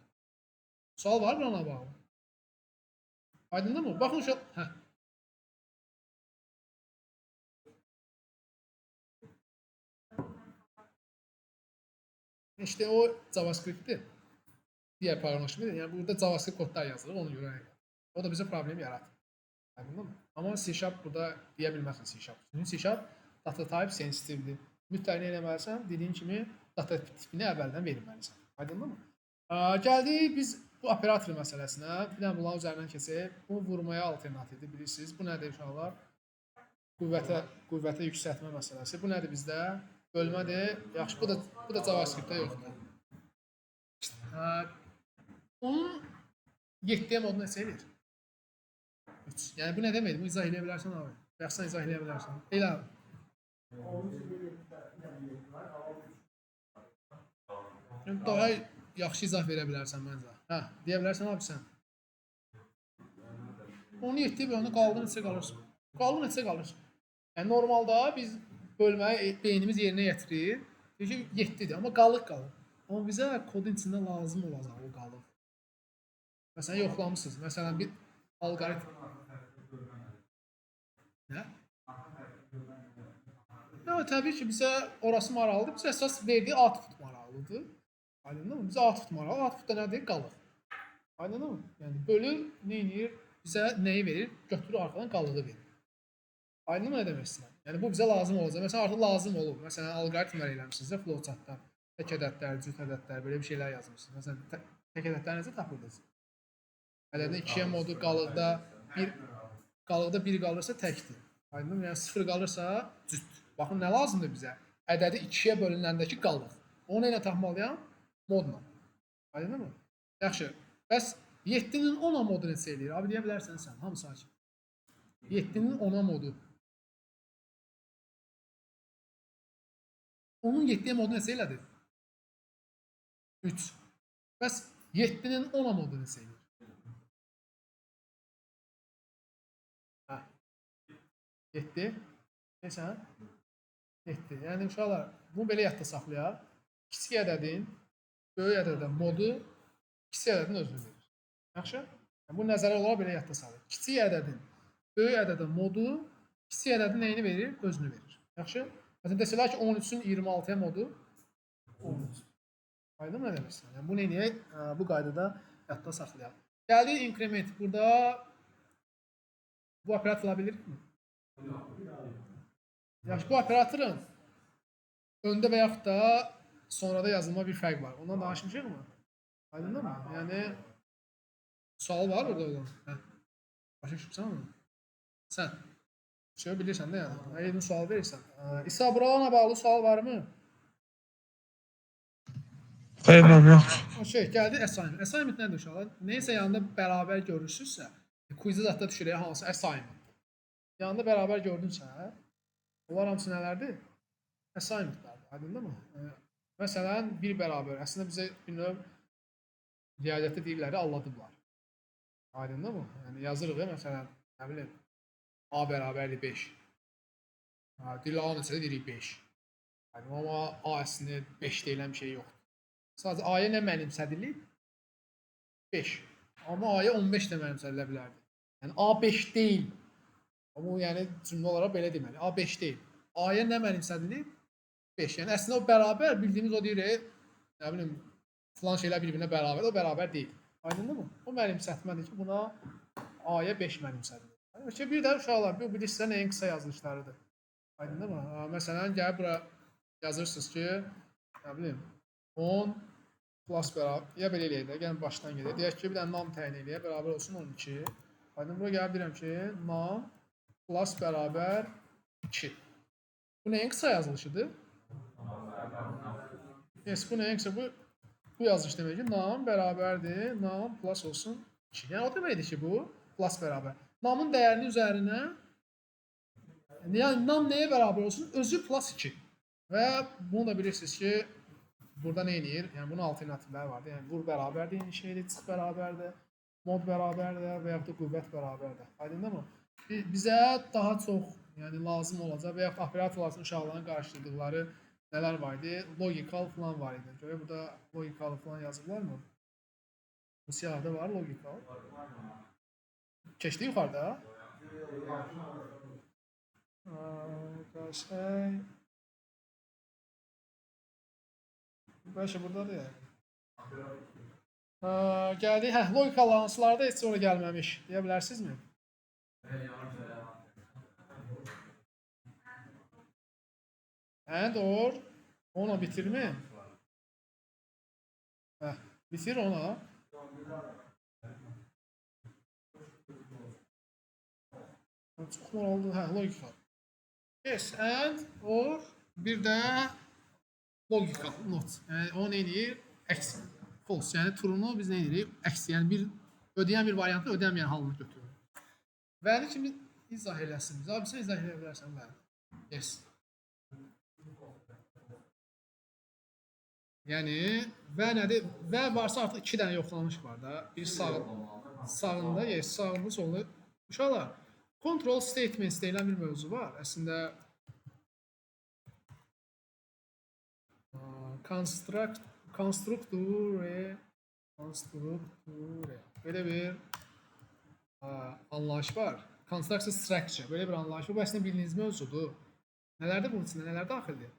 Sual var mı ona bağlı? Aydındır mı? Baxın uşaq. İşte o JavaScript'tir. Diğer paylaşımdır. Yani burada JavaScript kodlar yazılır, onu görə. O da bizə problem yaratır. Aydındır mı? Amma C# burada deyə bilməzsən C#. Çünki C# data type sensitivdir. Mütləq nə etməlisən? Dediyim kimi data tipini əvvəldən verməlisən. Aydındır mı? Gəldik biz bu operator məsələsinə. Bir dənə bunların üzərindən keçək. Bu vurmaya alternativdir, bilirsiniz. Bu nədir uşaqlar? Qüvvətə yüksəltmə məsələsi. Bu nədir bizdə? Bölmədir. Yaxşı, bu da JavaScript-də yoxdur. Onun 7 modunu neçə edir? 3. Yəni bu nə deməkdir? Bu izah eləyə bilərsən abi. Yaxşı izah eləyə bilərsən. Elə abi. Daha yaxşı izah verə bilərsən məncə. Hə, deyə bilərsən abi sən. Onu 7 bölünü qaldı neçə qalır? Qaldı neçə qalır? Yəni normalda biz bölməyi beynimiz yerinə yetirir. Çünki 7-dir, amma qalıq qalır. Amma bizə kodun içində lazım olacaq o qalıq. Məsələn, yoxlamışsınız. Məsələn, bir alqoritm. Nə? Təbii ki, bizə orası maraqlıdır. Bizə əsas verdiyi output maraqlıdır. Aydındır mı? Bizə output maraqlı. Outputda nədir? Qalıq. Aydındır mı? Yəni bölür, nə edir? Bizə nəyi verir? Götürür arxadan qalığı verir. Aydın mı nə demək istəyirəm? Yəni bu bizə lazım olacaq. Məsələn, artıq lazım olub. Məsələn, alqoritmlər eləmişsinizsə flowchartdan. Tək ədədlər, cüt ədədlər, belə bir şeylər yazmışsınız. Məsələn, tək ədədlər necə tapırdınız? Ədədin 2-yə modu qalıqda 1 qalırsa təkdir. Aydın? Yəni 0 qalırsa cütdür. Baxın nə lazımdır bizə? Ədədi 2-yə bölünəndəki qalıq. Onu ilə tapmalıyam? Modla. Aydınmı? Yaxşı. Bəs 7-nin 10-a modu neçə eləyir? Abi deyə bilərsən sən, hamısı açıq. 7-nin 10-a modu. Onun 7-yə modu neçə elədi? 3. Bəs 7-nin 10-a modu neçə eləyir? Hə. 7. Neçə? 7. Yəni uşaqlar, bunu belə yadda saxlayaq. Kiçik ədədin böyük ədədə modu kiçik ədədin özünü verir. Yaxşı? Yəni, bu nəzərə olaraq belə yadda saxlayaq. Kiçik ədədin böyük ədədə modu kiçik ədədin nəyini verir? Özünü verir. Yaxşı? Məsələn, desələr ki, 13-ün 26-ya modu 13. Aydın nə demişsən? Yəni, bu neyini? Bu qaydada yadda saxlayaq. Gəldik inkrement. Burada bu operator bilirmi? Yaxşı, bu operatorun öndə və yaxud da sonrada yazılma bir fərq var. Ondan danışmışıq mı? Aydındır mı? Yəni, sual var orada olan. Hə. Başa düşürsən mı? Sən. Şey bilirsən də yəni. Əgər bir sual verirsən. İsa, buralarına bağlı sual var mı? Xeyr, yox. Şey, gəldi assignment. Assignment nədir uşaqlar? Neysə yanında bərabər görürsünüzsə, quizdə zətdə düşürək hansı assignment. Yanında bərabər gördünsə, onlar hamısı nələrdir? Assignmentlərdir. Aydındır mı? Məsələn, bir bərabər. Əslində bizə bir növ riyaziyyatda deyirləri anladıblar. Aydındır mı? Yəni yazırıq ya, məsələn, nə bilim, A bərabərli 5. Deyirlər A neçədə deyirik 5. Amma A əslində 5 deyilən bir şey yoxdur. Sadəcə A-ya nə mənimsədilib? 5. Amma A-ya 15 də mənimsədilə bilərdi. Yəni A 5 deyil. Amma yəni cümlə olaraq belə deməli. A 5 deyil. A-ya nə mənimsədilib? 5. Yəni əslində o bərabər, bildiyimiz o deyir, nə bilim, filan şeylər bir-birinə bərabər, o bərabər deyil. Aydındır mı? O mənimsətmədir ki, buna A-ya 5 mənimsədilir. Yəni, bir də uşaqlar, bu bilirsinizsə ən qısa yazılışlarıdır. Aydındır mı? Məsələn, gəlib bura yazırsınız ki, nə bilim, 10 plus bərabər, ya belə eləyək də, gəlin başdan gedək. Deyək ki, bir dənə nam təyin eləyək, bərabər olsun 12. Aydın, bura gəlib bilirəm ki, nam plus bərabər 2. Bu nəyin qısa yazılışıdır? Yes, bu nəyin qısa? Bu yazılış demək ki, nam bərabərdir, nam plus olsun 2. Yəni, o deməkdir ki, bu plus bərabər. Namın dəyərini üzərinə, yəni nam nəyə bərabər olsun? Özü plus 2. Və bunu da bilirsiniz ki, burada nə eləyir? Yəni, bunun alternativləri vardır. Yəni, vur bərabərdir, eyni şeydir, çıx bərabərdir, mod bərabərdir və yaxud da qüvvət bərabərdir. Aydındır mı? Bizə daha çox lazım olacaq və yaxud operatorların uşaqların qarşıladıqları nələr var idi? Logical falan var idi. Görək, burada logical falan yazıblar mı? Bu siyahıda var logical. Keçdi yuxarıda. Qarşıy. Bəlkə buradadır ya. Gəldik, logikal hansılarda heç sonra gəlməmiş, deyə bilərsinizmi? And or, ona bitirmi? Bitir ona. Çox mal oldu, logikal. Yes, and or, bir də logical not. Yəni, o nə edir? Əks. False. Yəni, true'nu biz nə edirik? Əks. Yəni, bir ödəyən bir variantı ödənməyən halını götürürük. Vəli kimi izah eləsin. Abi, sən izah eləyə bilərsən vəli. Yes. Yəni, və nədir? Və varsa artıq 2 dənə yoxlanış var da. Bir sağında, yes, sağında, solunda. Uşaqlar, control statements deyilən bir mövzu var. Əslində, constructor belə bir anlayış var. Construction structure belə bir anlayış var. Bu əslində bildiyiniz mövzudur. Nələrdir bunun içində? Nələr daxildir?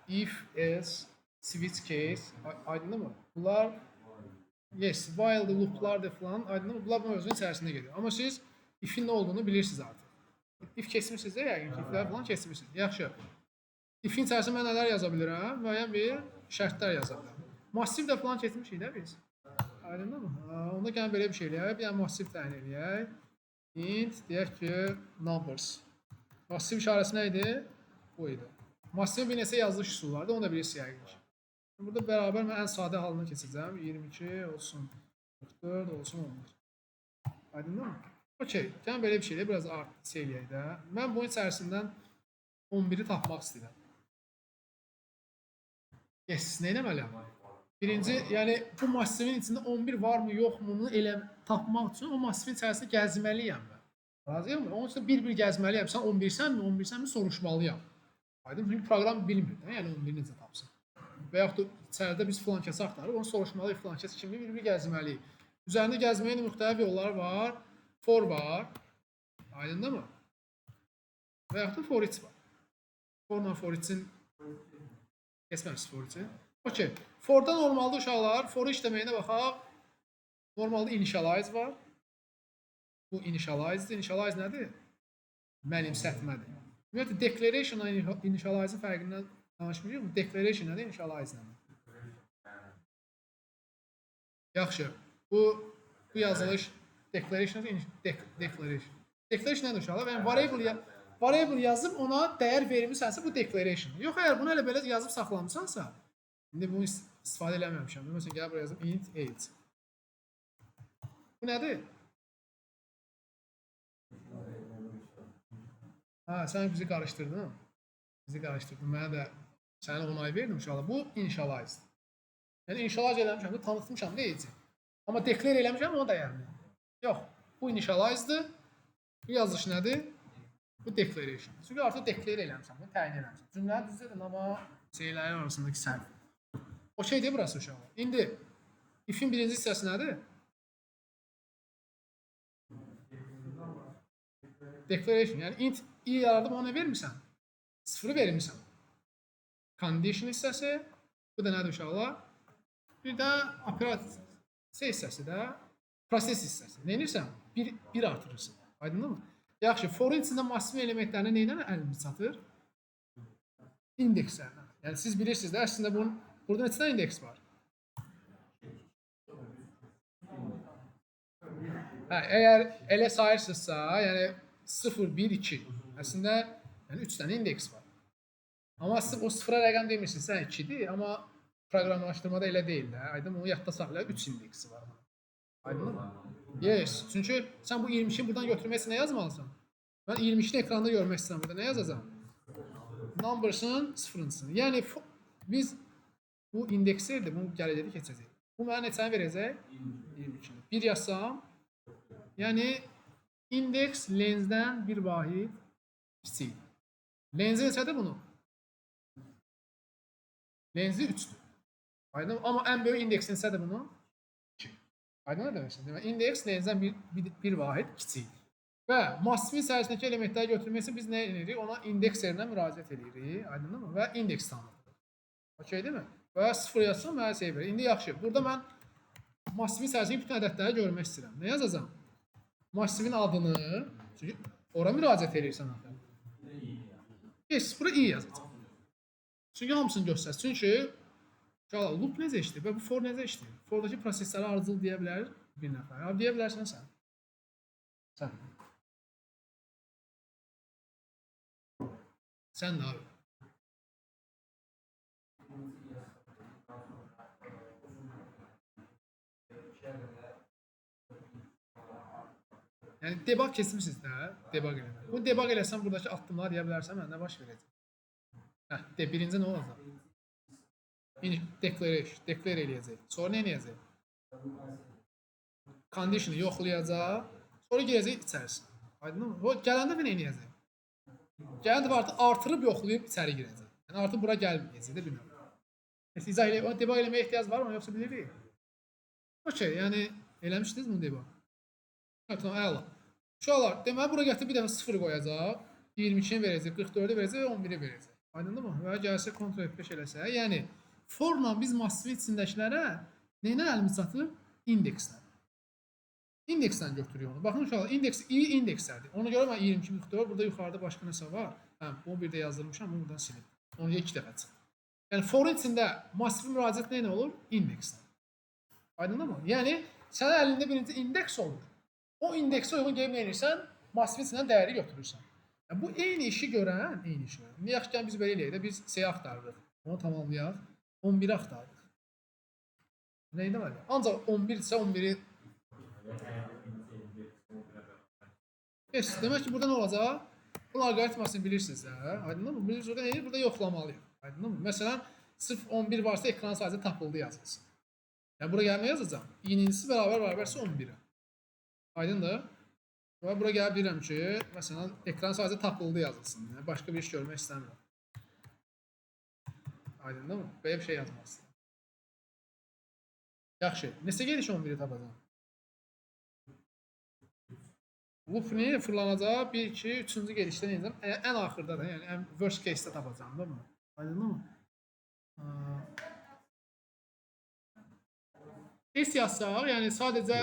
If, else, switch case, aydındır mı? Bunlar yes, while looplardır falan, aydındır mı? Bunlar bu mövzunun içərisində gedir. Amma siz if'in nə olduğunu bilirsiniz artıq. If kesmirsiniz də, yəqin ki, if'lər falan kesmirsiniz. Yaxşı. If-in içərisində mən nələr yaza bilirəm? Müəyyən bir şərtlər yaza bilərəm. Massiv də falan keçmişik də biz. Aydındır mı? Onda gəlin belə bir şey eləyək. Bir dənə massiv təyin eləyək. Int deyək ki, numbers. Massiv işarəsi nə idi? Bu idi. Massivin bir neçə yazılış üsulu vardı. Onu da bilirsiniz yəqin. Burada bərabər mən ən sadə halını keçəcəm. 22 olsun, 44 olsun 11. Aydındır mı? Okey. Gəlin belə bir şeylə biraz artıq eləyək də. Mən bunun içərisindən 11-i tapmaq istəyirəm. Yes, nə etməliyəm? Birinci, yəni bu massivin içində 11 varmı, yoxmu bunu elə tapmaq üçün o massivin içərisində gəzməliyəm mən. Razıyam mı? Onun üçün bir-bir gəzməliyəm. Sən 11-sənmi, 11-sənmi soruşmalıyam. Aydın, çünki proqram bilmir də, yəni 11-i necə tapsın. Və yaxud da içəridə biz filan kəsi axtarırıq, onu soruşmalıyıq, filan kəs kimi bir-bir gəzməliyik. Üzərində gəzməyin müxtəlif yolları var. For var. Aydındır mı? Və yaxud da for each var. Forla for each'in keçməmişsiniz for each'i. Okey. For'da normalda uşaqlar, for'u işləməyinə baxaq. Normalda initialize var. Bu initialize'dir. Initialize nədir? Mənimsətmədir. Ümumiyyətlə, declaration ilə initialize'ın fərqindən danışmayacaq mı? Declaration nədir? Initialize nədir? Yaxşı. Bu yazılış declaration nədir? Declaration. Declaration nədir uşaqlar? Yəni variable yazıb ona dəyər vermisənsə bu declaration. Yox, əgər bunu elə belə yazıb saxlamısansa, indi bunu istifadə eləməmişəm. Məsələn, gəl buraya yazım int age. Bu nədir? Ha, sən bizi qarışdırdın. Bizi qarışdırdın. Mənə də sənə onay verdim uşaqlar. Bu initialize. Yəni initialize eləmişəm də, tanıtmışam da age. Amma declare eləmişəm ona dəyərini. Yox, bu initialize'dır. Bu yazılış nədir? Bu declaration. Çünki artıq declare eləmişəm, bunu təyin eləmişəm. Cümləni düzdür, amma şeylərin arasındakı səhv. O şeydir burası uşaqlar. İndi if-in birinci hissəsi nədir? Declaration. Yəni int i yaradıb ona vermirsən. Sıfırı vermirsən. Condition hissəsi. Bu da nədir uşaqlar? Bir də operasiya hissəsi də proses hissəsi. Nə edirsən? Bir artırırsın. Aydındır mı? Yaxşı, for'un içində massiv elementlərinə nə ilə əlimiz çatır? İndekslərlə. Yəni siz bilirsiniz də, əslində burada neçə dənə indeks var? Hə, əgər elə sayırsınızsa, yəni 0, 1, 2. Əslində yəni 3 dənə indeks var. Amma siz o sıfıra rəqəm demirsiniz, sən 2-dir, amma proqramlaşdırmada elə deyil də. Aydın, onu yadda saxlayaq, 3 indeksi var. Aydın mı? Yes, çünki sən bu 22-ni buradan götürmək üçün nə yazmalısan? Mən 22-ni ekranda görmək istəyirəm, burada nə yazacağam? Numbers'ın sıfırıncısını. Yəni biz bu indeksirdir, bunu gələcəkdə keçəcək. Bu mənə neçəni verəcək? 22-ni. 1 yazsam, yəni indeks lenzdən bir vahid kiçik. Lenzi neçədir bunu? Lenzi 3'dür. Aydın, amma ən böyük indeks neçədir bunu? 2. Aydın nə deməkdir? Demək, indeks lenzdən bir vahid kiçikdir. Və massivin içərisindəki elementləri götürmək üçün biz nə edirik? Ona indeks yerinə müraciət edirik. Aydın mı? Və indeks tanımlıq. Okey deyil mi? Və 0 yazsam mənə şey verir. İndi yaxşı. Burada mən massivin içərisindəki bütün ədədləri görmək istəyirəm. Nə yazacağam? Massivin adını, çünki ora müraciət edirsən axı. Yes, bura i yazacağam. Çünki hamısını göstər. Çünki loop necə işləyir və bu for necə işləyir? Fordakı prosesləri ardıcıl deyə bilər bir nəfər. Abi deyə bilərsən sən. Sən. Sən də abi. Yəni debug keçmişsiniz də, debug eləmək. Bu debug eləsən buradakı addımları deyə bilərsən, mən nə baş verəcək? Hə, birinci nə olacaq? Declare eləyəcək. Sonra nə eləyəcək? Condition'ı yoxlayacaq. Sonra girəcək içərisinə. Aydın mı? O gələndə nə eləyəcək? Gələn dəfə artıq artırıb yoxlayıb içəri girəcək. Yəni artıq bura gəlməyəcək də bilmirəm. İzah elə, onu debug eləməyə ehtiyac var mı, yoxsa bilirik? Okey, yəni eləmişdiniz mi debug? Tamam, əla. Uşaqlar, deməli bura gətirib bir dəfə 0 qoyacaq, 22-ni verəcək, 44-ü verəcək və 11-i verəcək. Aydındır mı? Və gəlsə Ctrl F5 eləsə, yəni forla biz massivin içindəkilərə nə ilə əlimiz çatır? İndekslə. İndekslə götürüyor onu. Baxın uşaqlar, indeks i indekslərdir. Ona görə mən 22 müxtəvə burada yuxarıda başqa nəsə var. Hə, bunu bir də yazdırmışam, bunu buradan silib. Onu 2 dəfə çıx. Yəni forun içində massivə müraciət nə olur? İndekslə. Aydındır mı? Yəni sənin əlində birinci indeks olur. O indeksə uyğun gəlib nə edirsən? Massivin içindən dəyəri götürürsən. Yəni bu eyni işi görən, eyni işi görən. İndi yaxşı biz belə eləyək də biz şey axtarırıq. Onu tamamlayaq. 11-i axtarırıq. Nə deməli? Ancaq 11 isə 11-i demək ki, burada nə olacaq? Bunun alqoritmasını bilirsiniz də. Aydındır mı? Biz burada nəyi? Burada yoxlamalıyıq. Aydındır mı? Məsələn, sırf 11 varsa ekran sayısı tapıldı yazılsın. Yəni bura gəlmə yazacağam. İnincisi bərabərsə 11-ə. Aydındır? Və bura gəlib deyirəm ki, məsələn, ekran sayısı tapıldı yazılsın. Yəni başqa bir iş görmək istəmirəm. Aydındır mı? Belə bir şey yazmazsın. Yaxşı. Neçə gediş 11-i tapacağam? Loop niyə fırlanacaq? 1, 2, 3-cü gedişdə nə edəcəm? Ən axırda da, yəni ən worst case-də tapacağım, değil mi? Aydındır mı? S yazsaq, yəni sadəcə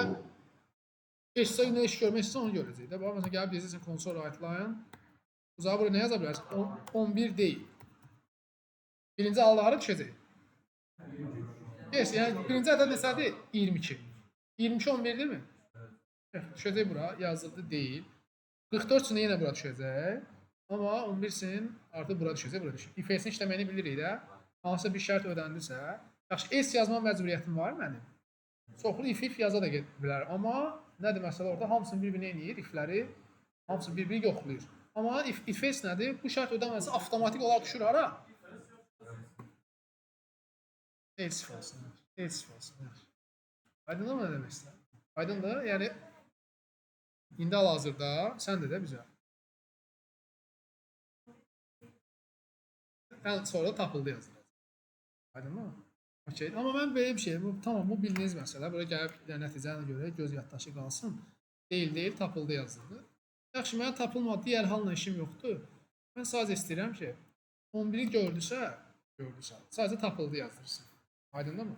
S-ə nə iş görmək istəyirsə onu görəcək də. Bax, məsələn, gəlib deyəcəksən console write-line. Uzağa buraya nə yaza bilərsən? 11 deyil. Birinci alları düşəcək. Yes, yəni birinci ədəd neçədir? 22. 22 11 deyil mi? Düşəcək bura, yazıldı deyil. 44 üçün yenə bura düşəcək. Amma 11 üçün artıq bura düşəcək, bura düşəcək. If-in işləməyini bilirik də. Hansısa bir şərt ödəndirsə. Yaxşı, S yazma məcburiyyətim var mənim. Çoxlu if yaza da bilər. Amma nədir məsələ orada? Hamısını bir-birinə eləyir, if-ləri. Hamısını bir-biri yoxlayır. Amma if-else nədir? Bu şərt ödənməsə avtomatik olaraq düşür hara? Else olsun. Else olsun. Aydındır mı nə demək istəyirəm? Aydındır? Yəni İndi hal-hazırda sən də bizə. Ən sonra tapıldı yazılır. Aydınmı? Okey. Amma mən belə bir şey, tamam bu bildiyiniz məsələ. Bura gəlib nəticəyə görə göz yaddaşı qalsın. Deyil, tapıldı yazıldı. Yaxşı, mənə tapılmadı, digər halla işim yoxdur. Mən sadəcə istəyirəm ki, 11-i gördüsə, sadəcə tapıldı yazdırsın. Aydındır mı?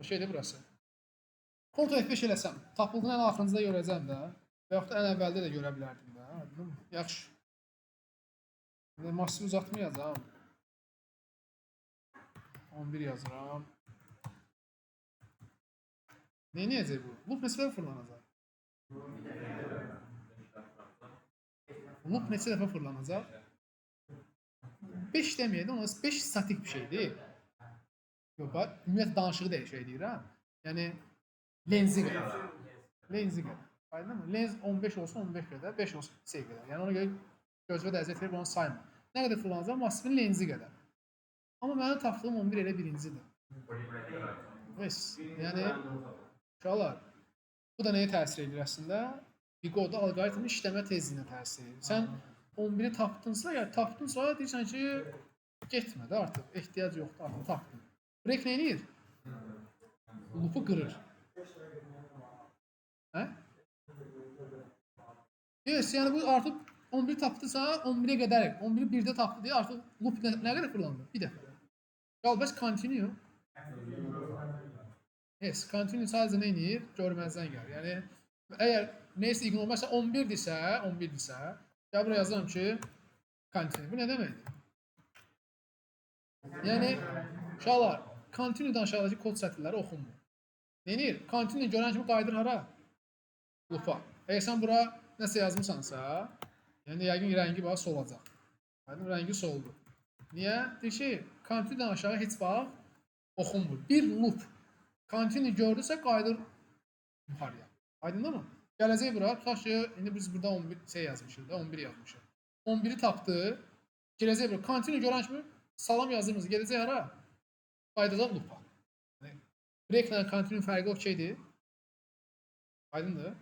O şeydir burası. Ctrl F5 eləsəm, tapıldığını ən axırıncıda görəcəm də. Və yaxud da ən əvvəldə də görə bilərdim də. Aydın mı? Yaxşı. Massiv uzatmayacağam. 11 yazıram. Nə edəcək bu? Loop neçə dəfə fırlanacaq? Loop neçə dəfə fırlanacaq? 5 deməyədim, 5 statik bir şeydir. Yox, ümumiyyətlə danışığı dəyişək deyirəm. Yəni, lenzi qədər. Lenzi qədər. Aydın mı? Lens 15 olsun 15 qədər, 5 olsun 2 qədər. Yəni ona görə gözvə də əziyyət verib onu sayma. Nə qədər fırlanacaq? Massivin lenzi qədər. Amma mənim tapdığım 11 elə birincidir. Yəni, uşaqlar, bu da nəyə təsir edir əslində? Bigoda alqoritmin işləmə tezliyinə təsir edir. Sən 11-i tapdınsa, ya tapdınsa deyirsən ki, getmə də artıq, ehtiyac yoxdur, artıq tapdın. Break nə edir? Loop'u qırır. Hə? Yes, yəni bu artıq 11 tapdısa 11-ə qədər, 11-i 1-də tapdı deyə artıq loop nə qədər fırlandı? Bir dəfə. Qalbəs continue. Yes, continue sadəcə nə edir? Görməzdən gəlir. Yəni, əgər neysə ignore, məsələn 11-dirsə, ya buraya yazıram ki, continue. Bu nə deməkdir? Yəni, uşaqlar, continue'dan aşağıdakı kod sətirləri oxunmur. Nə edir? Continue görən kimi qayıdır hara? Loop'a. Əgər sən bura nəsə yazmışsansa, yəni yəqin rəngi bax solacaq. Yəni rəngi soldu. Niyə? Deyir ki, continue'dan aşağı heç vaxt oxunmur. Bir loop continue gördüsə qayıdır yuxarıya. Aydındır mı? Gələcək bura. Tutaq ki, indi biz burada 11 şey yazmışıq da, 11 yazmışıq. 11-i tapdı. Gələcək bura. Continue görən kimi salam yazdığımız gedəcək hara? Qayıdacaq loop'a. Break ilə continue fərqi okeydir. Aydındır?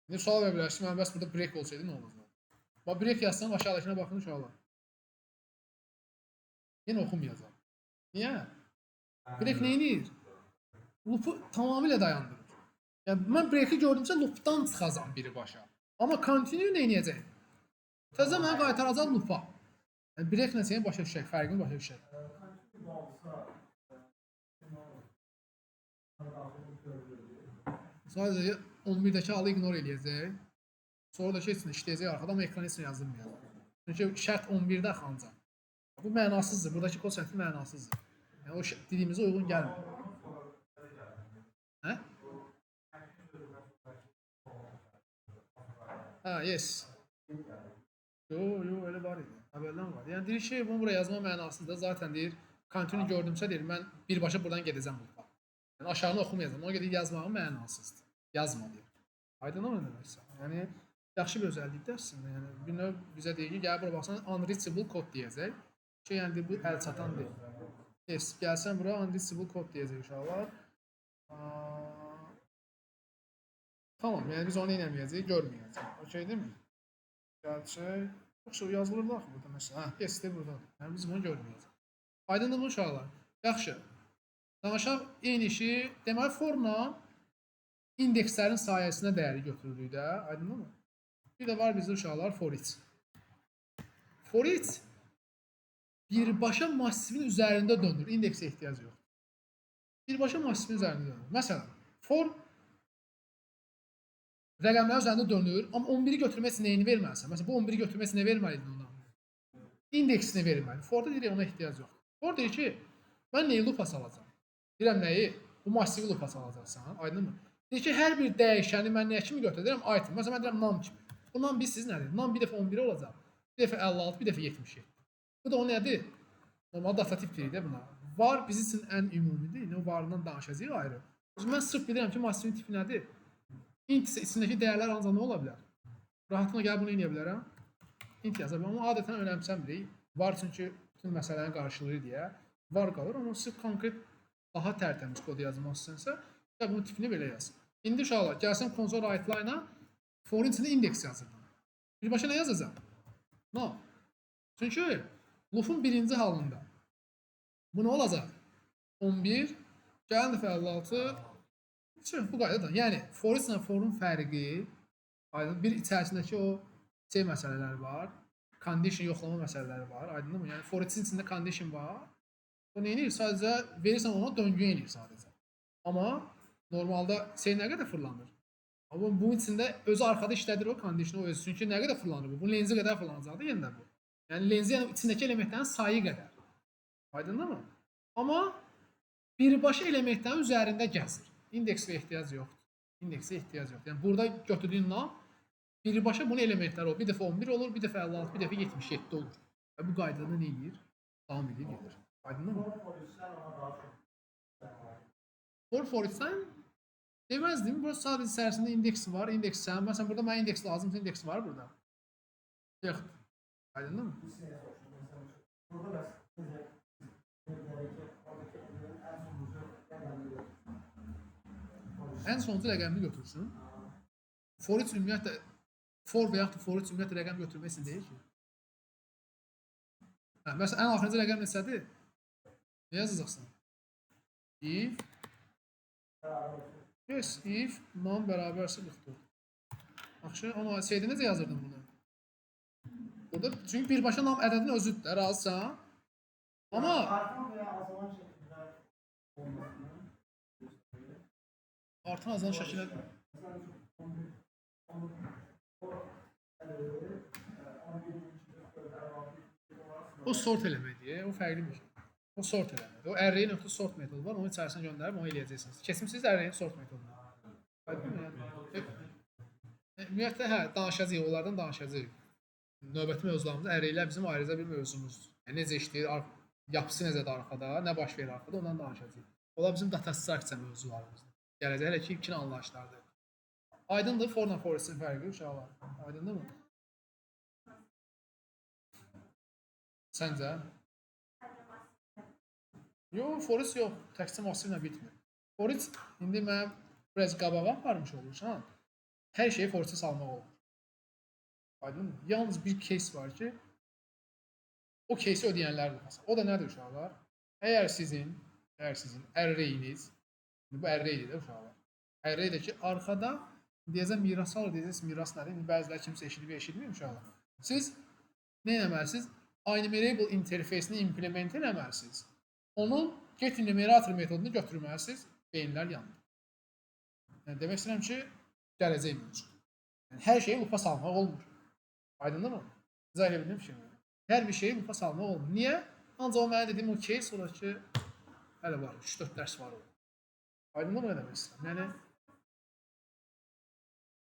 İndi sual verə bilərsiniz, mən bəs burada break olsaydı nə olacaq? Bax, break yazsam aşağıdakına baxın uşaqlar. Yenə oxumayacaq. Niyə? Break nə edir? Loop'u tamamilə dayandırır. Yəni, mən break'i gördümsə loop'dan çıxacam biri başa. Amma continue nə edəcək? Təzə mənə qaytaracaq loop'a. Yəni, break nəsəyini başa düşək, fərqini başa düşək. Sadəcə 11-dəki halı ignore eləyəcək. Sonra da ki, işləyəcək arxada, amma ekran heç nə yazdırmayacaq. Çünki şərt 11-də axı ancaq. Bu mənasızdır. Buradakı konsept mənasızdır. Yəni o dilimizə uyğun gəlmir. Hə? Ha, yes. Yo, öyle var idi. Haberden var. Yani deyir şey, bunu buraya yazma mənasızdır. Zaten deyir, continue gördümsə deyir, mən birbaşa buradan gedəcəm bu. Yəni aşağını oxumayacağam. Ona görə yazmağım mənasızdır. Yazma deyir. Aydın mı deməksə? Yəni yaxşı bir özəllikdir əslində. Yəni bir növ bizə deyir ki, gəl bura baxsan unreachable code deyəcək. Ki yəni bu əl çatan deyil. Yes, gəlsən bura unreachable code deyəcək inşallah. Tamam, yəni biz onu eləməyəcəyik, görməyəcəyik. Okey deyilmi? Gələcək. Yoxsa yazılır da axı burada məsələn. Hə, yes də burdadır. Yəni biz bunu görməyəcəyik. Aydındır mı uşaqlar? Yaxşı. Danışaq eyni işi. Deməli formla indekslərin sayəsinə dəyəri götürürük də. Aydındır mı? Bir də var bizdə uşaqlar for each. For each birbaşa massivin üzərində dönür. İndeksə ehtiyac yox. Birbaşa massivin üzərində dönür. Məsələn, for rəqəmlər üzərində dönür, amma 11-i götürmək üçün neyini verməlisən? Məsələn, bu 11-i götürmək üçün nə verməliydin ona? İndeksini verməli. Forda deyir, ona ehtiyac yox. For deyir ki, mən neyi lupa salacam? Deyirəm nəyi? Bu massivi lupa salacaqsan, aydın mı? Deyir ki, hər bir dəyişəni mən nəyə kimi götürürəm? Item. Məsələn, mən deyirəm num kimi. Bu num siz nədir? Num bir dəfə 11 olacaq, bir dəfə 56, bir dəfə 77. Bu da o nədir? Normal data tipləri də buna. Var bizim üçün ən ümumidir. Yəni varından danışacağıq ayrı. Mən sırf bilirəm ki, massivin tipi nədir? Int isə içindəki dəyərlər ancaq nə ola bilər? Rahatına gəlib bunu eləyə bilərəm. Int yaza bilərəm. Amma adətən önəmsəmirik. Var çünki bütün məsələni qarşılayır deyə. Var qalır. Amma siz konkret daha tərtəmiz kod yazmaq istəsənsə, bunun tipini belə yaz. İndi uşaqlar, gəlsəm console write-line-a for içində indeks yazırdım. Birbaşa nə yazacağım? No. Çünki loop'un birinci halında bu nə olacaq? 11, gəlin dəfə 56, bu qaydadır. Yəni, for ilə for'un fərqi, bir içərisindəki o məsələləri var, condition yoxlama məsələləri var, aydındır mı? Yəni, for içində condition var, o nə edir? Sadəcə verirsən ona döngü edir sadəcə. Amma normalda nə qədər fırlanır? Amma bunun içində özü arxada işlədir o condition, o özü. Çünki nə qədər fırlanır bu? Bu lenzi qədər fırlanacaqdır yenə də bu. Yəni, lenzi içindəki elementlərin sayı qədər. Aydındır mı? Amma birbaşa elementlərin üzərində gəzir. İndeksə ehtiyac yoxdur. İndeksə ehtiyac yoxdur. Yəni, burada götürdüyün nam birbaşa bunun elementləri olur. Bir dəfə 11 olur, bir dəfə 56, bir dəfə 77 olur. Və bu qaydada nə edir? Davam edir, gedir. Aydındır mı? For each-dən deməzdim. Burada sadəcə içərisində indeksi var. İndeksi, məsələn, burada mənə indeks lazımsa indeksi var burada. Yoxdur. Aydındır mı? Ən sonuncu rəqəmini götürsün. For each ümumiyyətlə, for və yaxud da for each ümumiyyətlə rəqəm götürmək üçün deyil ki. Məsələn, ən axırıncı rəqəm neçədir? Ne yazacaqsan? If yes, if num bərabərsə 44. Yaxşı, amma şeydə necə yazırdın bunu? Burada çünki birbaşa num ədədin özüdür, razısan? Amma artan azalan şəkildə o sort eləməkdir, o fərqli bir şey. O sort eləməkdir. O array.sort metodu var, onun içərisinə göndərib onu eləyəcəksiniz. Keçmisiniz array sort metodunu. Ümumiyyətlə, hə, danışacağıq, onlardan danışacağıq. Növbəti mövzularımızda arraylər bizim ayrıca bir mövzumuzdur. Yəni, necə işləyir, yapısı necədir arxada, nə baş verir arxada, ondan danışacağıq. Ola bizim data structure mövzularımızdır. Gələcək, hələ ki, ilkin anlayışlardır. Aydındır, for-la for-each-in fərqi uşaqlar. Aydındır mı? Səncə? Yox, for-each yox. Təkcə massivlə bitmir. For-each, indi mənim biraz qabağa aparmış olursan, hər şeyi for-each-ə salmaq olur. Aydındır mı? Yalnız bir case var ki, o case'i ödəyənlərdir. O da nədir uşaqlar? Əgər sizin array'iniz, bu array'dir də uşaqlar. Array'də ki, arxada deyəcəm miras alır, deyəcəksiniz miras nədir? Bəziləri kimsə eşidmir uşaqlar. Siz nə eləməlisiniz? Enumerable interfeysini implement eləməlisiniz. Onun get enumerator metodunu götürməlisiniz, beyinlər yanında. Yəni, demək istəyirəm ki, gələcək mövzu. Yəni, hər şeyi lupa salmaq olmur. Aydındır mı? İzah edə bildim fikrimi. Hər bir şeyi lupa salmaq olmur. Niyə? Ancaq o mənə dediyim o case sonraki hələ var, 3-4 dərs var o. Aydındır mı nə demək istəyirəm? Yəni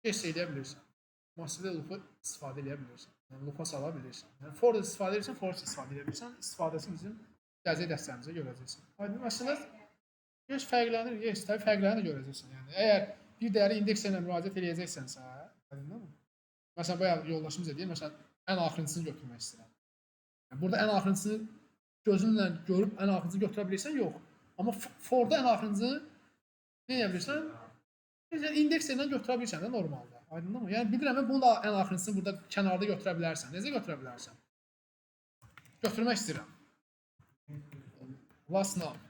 case edə bilirsən. Massivdə lupa istifadə edə bilirsən. Yəni lupa sala bilirsən. Yəni for istifadə edirsən, for istifadə edə bilirsən. İstifadəsi bizim gələcək dərslərimizdə görəcəksən. Aydın məsələ heç fərqlənir, yes, təbii fərqlənir görəcəksən. Yəni əgər bir dəyəri indeks ilə müraciət edəcəksənsə, aydındır mı? Məsələn, bayaq yoldaşımız deyir, məsələn, ən axırıncısını götürmək istəyirəm. Yəni, burada ən axırıncısını gözünlə görüb ən axırıncısını götürə bilirsən, yox. Amma for-da ən axırıncısını nə edə bilirsən? Yəni indeks ilə götürə bilirsən də normalda. Aydındır mı? Yəni bilirəm bunun da ən axırıncısını burada kənarda götürə bilərsən. Necə götürə bilərsən? Götürmək istəyirəm. Last name.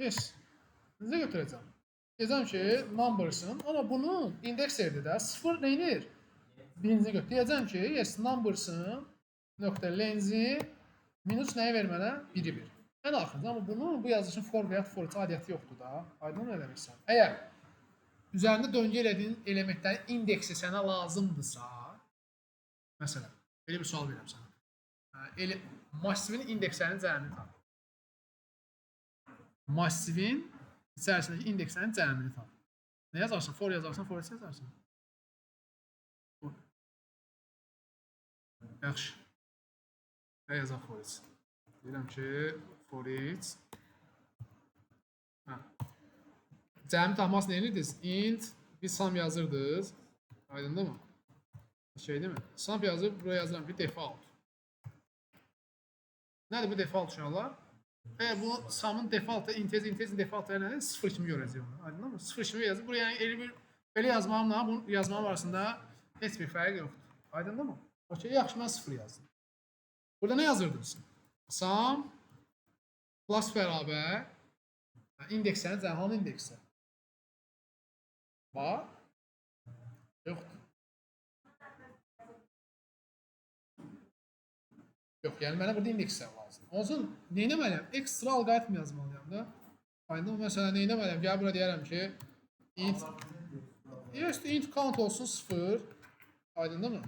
Yes. Necə götürəcəm? Deyəcəm ki, numbersın, amma bunun indeks yerdə də 0 neyinir? Birinci götür. Deyəcəm ki, yes, numbersın nöqtə lenzi minus nəyi ver mənə? 1-i 1. Ən axırıncı, amma bunun bu yazılışın for və ya for içi adiyyəti yoxdur da. Aydın nə demək istəyirəm? Əgər üzərində döngə elədiyin elementlərin indeksi sənə lazımdırsa, məsələn, belə bir sual verirəm sənə. Massivin indekslərinin cəmini tap. Massivin içərisindəki indekslərin cəmini tap. Nə yazarsan? For yazarsan, for içi yazarsan. Yaxşı. Nə yazaq for içi? Deyirəm ki, for içi. Cəmi tapması neyinirdiniz? Int, biz sum yazırdınız. Aydındır mı? Şey değil mi? Sum yazıb, buraya yazıram bir default. Nədir bu default uşaqlar? Eğer bu sum'un default'ı, intezin default'ı nədir? 0 kimi görəcək onu. Aydındır mı? 0 kimi yazıb, buraya yəni elə bir belə yazmamla, bu yazmam arasında heç bir fərq yoxdur. Aydındır mı? Okey, yaxşı, mən 0 yazdım. Burada nə yazırdınız? Sum plus bərabər indekslərin cəmi, hanı indekslər? Var? Yoxdur. Yox, yəni mənə burada indekslər lazım. Olsun, neynəməliyəm? Ekstra alqoritm yazmalıyam da. Aydın, məsələn, neynəməliyəm? Gəl bura deyərəm ki, int count olsun 0. Aydındır mı?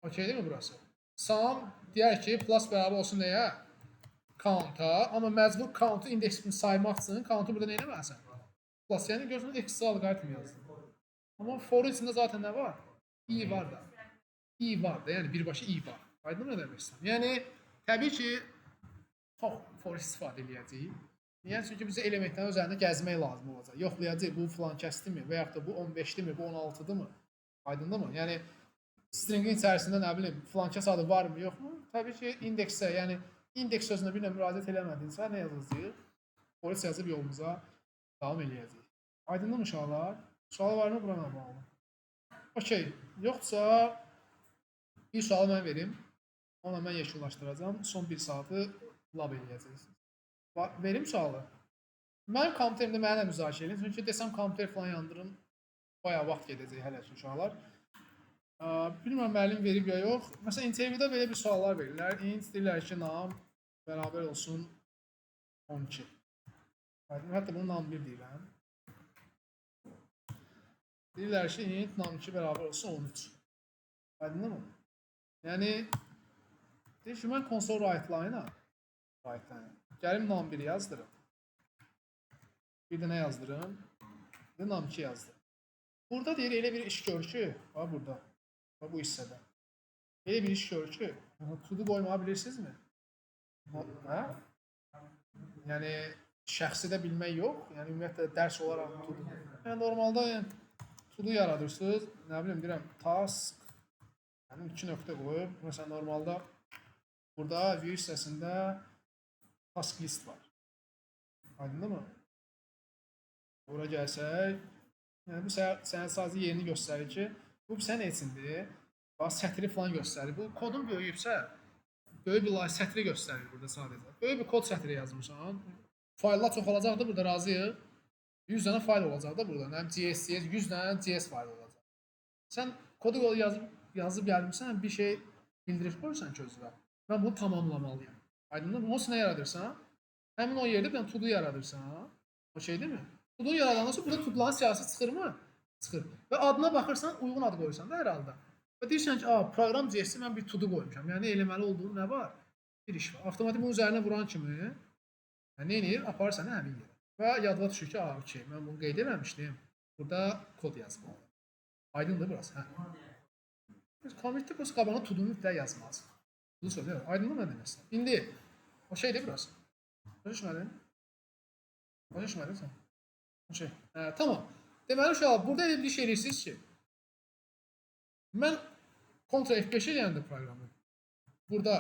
Okey değil mi burası? Sum deyər ki, plus bərabər olsun nəyə? Count'a. Amma məcbur count'u indeksini saymaq üçün count'u burada neynəməlisən? Plus, yəni görürsünüz, ekstra alqoritm yazdım. Amma for'un içində zaten nə var? I var da. I var da, yəni birbaşa I var. Aydın nə demək istəyirəm? Yəni, təbii ki, çox for istifadə edəcəyik. Niyə? Çünki bizə elementlərin üzərində gəzmək lazım olacaq. Yoxlayacaq, bu filan kəsdirmi və yaxud da bu 15-dirmi, bu 16-dırmı? Aydındır mı? Yəni, stringin içərisində nə bilim, filan kəs adı varmı, yoxmu? Təbii ki, indeksə, yəni, indeks sözünə bir müraciət eləmədinsə, nə yazacağıq? For yazıb yolumuza davam eləyəcəyik. Aydındır mı uşaqlar? Sual var mı burana bağlı? Okey, yoxsa bir sualı mən verim. Ona mən yekunlaşdıracağam. Son bir saatı lab eləyəcəksiniz. Verim sualı. Mənim kompüterimdə mənimlə müzakirə edin. Çünki desəm kompüter falan yandırın, bayağı vaxt gedəcək hələ ki uşaqlar. Bilmirəm müəllim verib ya yox. Məsələn, intervyuda belə bir suallar verirlər. Int deyirlər ki, nam bərabər olsun 12. Hətta bunu nam 1 deyirəm. Deyirlər ki, int nam 2 bərabər olsun 13. Aydındır mı? Yəni, deyir ki, mən console write-line'a gəlim nam 1 yazdırım. Bir də nə yazdırım? Bir də nam 2 yazdırım. Burada deyir, elə bir iş gör ki, burada, bu hissədə. Elə bir iş gör ki, to-do qoymağı bilirsinizmi? Hə? Yəni, şəxsi də bilmək yox, yəni ümumiyyətlə dərs olaraq to-do. Yəni, normalda to-do yaradırsınız, nə bilim, deyirəm, task, yəni 2 nöqtə qoyub, məsələn, normalda burada view hissəsində task list var. Aydındır mı? Bura gəlsək, yəni bu sənə sadəcə yerini göstərir ki, bu sənin içindir. Bax, sətri falan göstərir. Bu kodun böyüyübsə, böyük bir sətri göstərir burada sadəcə. Böyük bir kod sətri yazmışsan. Fayllar çox olacaq da burada, razıyıq. 100 dənə fayl olacaq da burada. Nəm JS, 100 dənə JS fayl olacaq. Sən kodu yazıb gəlmişsən, bir şey bildirib qoyursan ki özünə. Mən bunu tamamlamalıyım. Aydındır mı? O nə yaradırsan? Həmin o yerdə bir to-do yaradırsan. O şey değil mi? To-do yaradandan sonra burada to-do'ların siyahısı çıxırmı? Çıxır. Və adına baxırsan, uyğun ad qoyursan da hər halda. Və deyirsən ki, proqram CS mən bir to do qoymuşam. Yəni eləməli olduğum nə var? Bir iş var. Avtomatik bunun üzərinə vuran kimi nə edir? Aparır səni həmin yerə. Və yadına düşür ki, okey, mən bunu qeyd etməmişdim. Burada kod yazmalıyam. Aydındır burası, hə? Biz kommentdə burası qabağına to-do-nu mütləq yazmalısın. Bunu söylüyorum. Aydındır mı demək istəyirəm? İndi o şeydir burası. Başa düşmədin? Başa düşmədin sən? Okey. Tamam. Deməli uşaqlar, burada elə bir şey edirsiniz ki, mən Ctrl F5 eləyəndə proqramı burada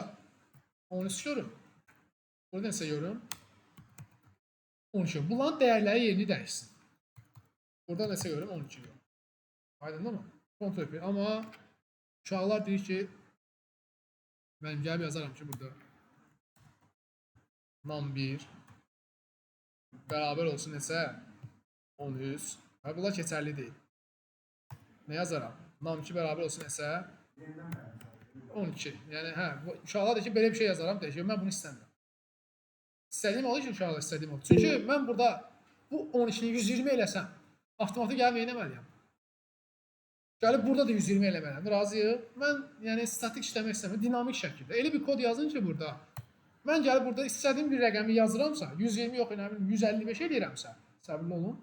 13 görürüm. Burada nəsə görürüm. 12. Bunların dəyərləri yerini dəyişsin. Burada nəsə görürüm 12 görürüm. Aydındır mı? Ctrl F5. Amma uşaqlar deyir ki, mən gəlib yazaram ki, burada num1 bərabər olsun nəsə 13. Bunlar keçərli deyil. Nə yazaram? Num2 bərabər olsun nəsə 12. Yəni hə, uşaqlar deyir ki, belə bir şey yazaram deyir ki, mən bunu istəmirəm. İstədiyim olur ki, uşaqlar istədiyim olur. Çünki mən burada bu 12-ni 120 eləsəm, avtomatik gəlib eləməliyəm. Gəlib burada da 120 eləməliyəm. Razıyıq. Mən yəni statik işləmək istəmirəm, dinamik şəkildə. Elə bir kod yazın ki, burada mən gəlib burada istədiyim bir rəqəmi yazıramsa, 120 yox, nə bilim 155 eləyirəmsə, səbirli olun.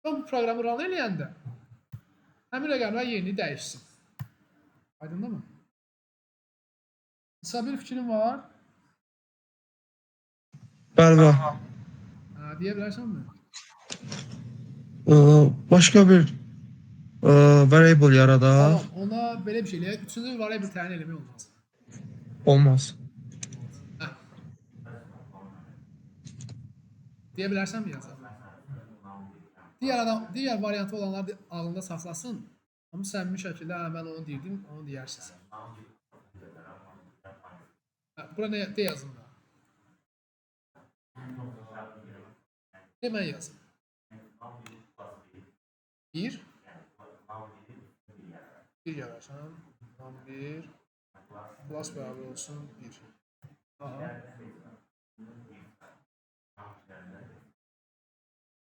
Mən bu proqramı run eləyəndə həmin rəqəmlər yerini dəyişsin. Aydındır mı? Qısa bir fikrim var. Bəli, var. Deyə bilərsənmi? Başqa bir variable yaradaq. Tamam, ona belə bir şey eləyək. Üçüncü bir variable təyin eləmək olmaz. Olmaz. Hə. Deyə bilərsənmi yazaq? Digər variantı olanlar ağlında saxlasın. Amma səmimi şəkildə mən onu deyirdim, onu deyərsiniz. Bura nə yazın da? Mən yazım. 1 yaratsan, num1 plus bərabər olsun 1. Aha.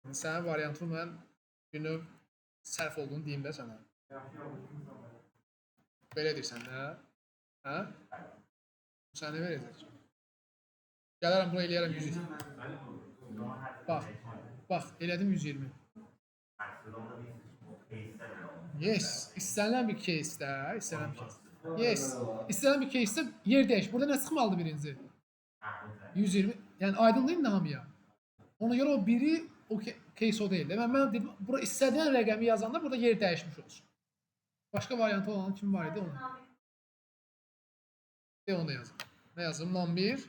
Sənin variantını mən bir növ sərf olduğunu deyim də sənə. Belə deyirsən də. Hə? Sənə verəcək. Gələrəm buna eləyərəm 120. Bax, elədim 120. Yes, istənilən bir case-də, istənilən bir case. Yes, istənilən bir case-də yer dəyiş. Burada nə çıxmalıdır birinci? 120. Yəni aydınlayın da hamıya. Ona görə o biri o case o deyil. Mən dedim, bura istədiyən rəqəmi yazanda burada yer dəyişmiş olsun. Başqa variantı olan kim var idi onu? Onu da yazın. Nə yazım? Num1.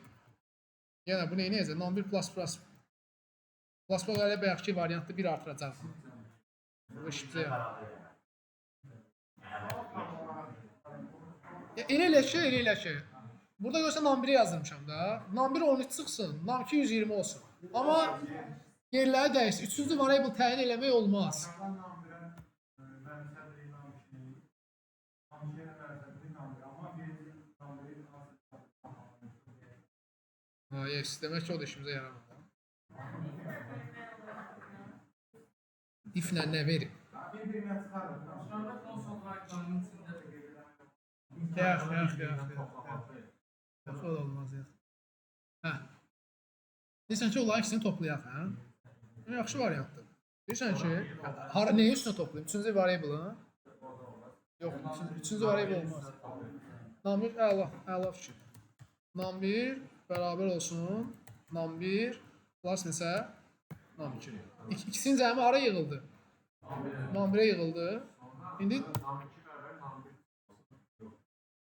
Yəni bu neyini yazır? Num1 plus plus. Plus plus ilə bayaqki variantda 1 artıracaq. Bu şifrə. Elə eləşə. Burada görsən num1-i yazdırmışam da. Num1 13 çıxsın, num2 120 olsun. Amma yerləri dəyişsin. Üçüncü variable təyin eləmək olmaz. Yes, demək ki o da işimizə yaramır. If-lə nə verir? Yox, o da olmaz, yox. Hə. Deyirsən ki, onların ikisini toplayaq, hə? Yaxşı variantdır. Deyirsən ki, nəyi üstünə toplayayım? Üçüncü variable-ı? Yox, üçüncü variable olmaz. Num1, əla fikir. Num1 bərabər olsun, num1 plus nəsə, num2. İkisinin cəmi hara yığıldı? Num1-ə yığıldı. İndi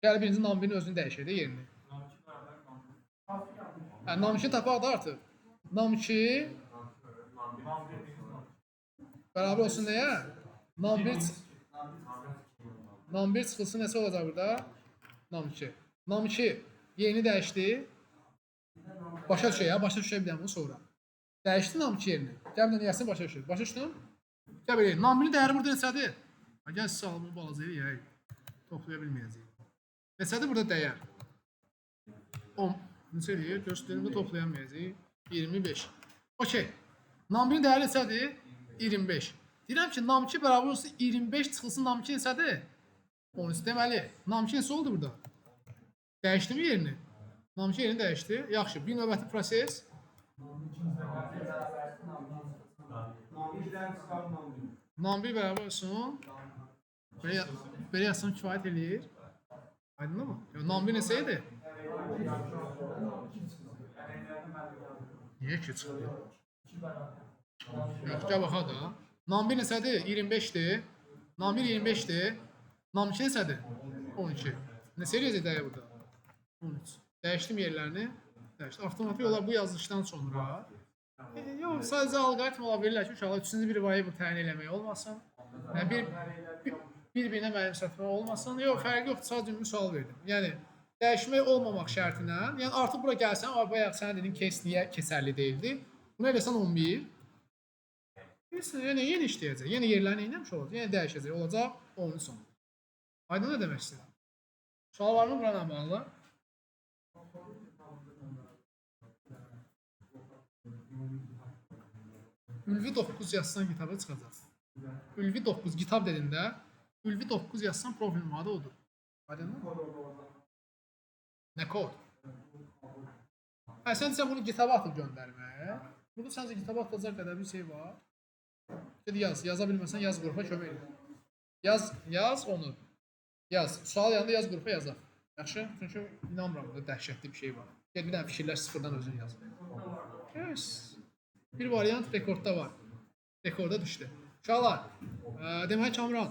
gəl birinci num1-in özünü dəyişək də yerini. Num2 tapaq da artıq. Num2 bərabər olsun nəyə? Num1 çıxılsın nəsə olacaq burada? Num2. Num2 yerini dəyişdi. Başa düşək ya, başa düşək bir dənə bunu sonra. Dəyişdi num2 yerini. Gəl bir dənə yazsın, başa düşək. Başa düşdün? Gəl belə, num1-in dəyəri burada neçədir? Gəl siz alımı balazı eləyək. Toplaya bilməyəcəyik. Neçədir burada dəyər? 10. Neçə eləyir? Göstərimdə toplayamayacağıq. 25. Okey. Num1-in dəyəri neçədir? 25. Deyirəm ki, num2 bərabər olsun 25 çıxılsın num2 neçədir? 13 deməli, Namçı neçə oldu burada? Dəyişdi mi yerini? Namçı yerini dəyişdi. Yaxşı, bir növbəti proses. Nam 1 bərabər olsun. Belə yazsam kifayət eləyir. Aydın mı? Nam 1 neçə idi? Niyə ki çıxıyor? Yox, gəl baxaq da. Nam 1 neçədir? 25-dir. Nam 1 25-dir. Nam 2 neçədir? 12. Neçə eləyəcək burada? 13. Dəyişdim yerlərini. Dəyişdim. Avtomatik olaraq bu yazılışdan sonra yox, sadəcə alqoritm ola bilirlər ki, uşaqlar üçüncü bir variable təyin eləmək olmasın. Yəni bir-birinə mənimsətmə olmasın. Yox, fərqi yoxdur, sadəcə ümumi sual verdim. Yəni dəyişmək olmamaq şərtinə, yəni artıq bura gəlsən, bayaq sənə dedim case niyə keçərli deyildi. Bunu eləsən 11. Bilirsən, yəni yeni işləyəcək. Yeni yerlərini eləmiş olacaq. Yeni dəyişəcək. Olacaq 10-un sonu. Aydın nə demək istəyirəm? Sual varmı buranla bağlı? Ülvi 9 yazsan kitaba çıxacaq. Ülvi 9 kitab dedində, Ülvi 9 yazsan profilin adı odur. Aydın mı? Nə kod? Hə, sən bunu kitaba atıb göndərmək. Burada səncə kitaba atılacaq qədər bir şey var. Yaz, yaza bilməsən yaz qrupa kömək elə. Yaz onu. Yaz. Sual yanında yaz qrupa yazaq. Yaxşı? Çünki inanmıram burada dəhşətli bir şey var. Gəl bir dənə fikirlər sıfırdan özün yaz. Yes. Bir variant rekordda var. Rekorda düşdü. Uşaqlar, demək Kamran,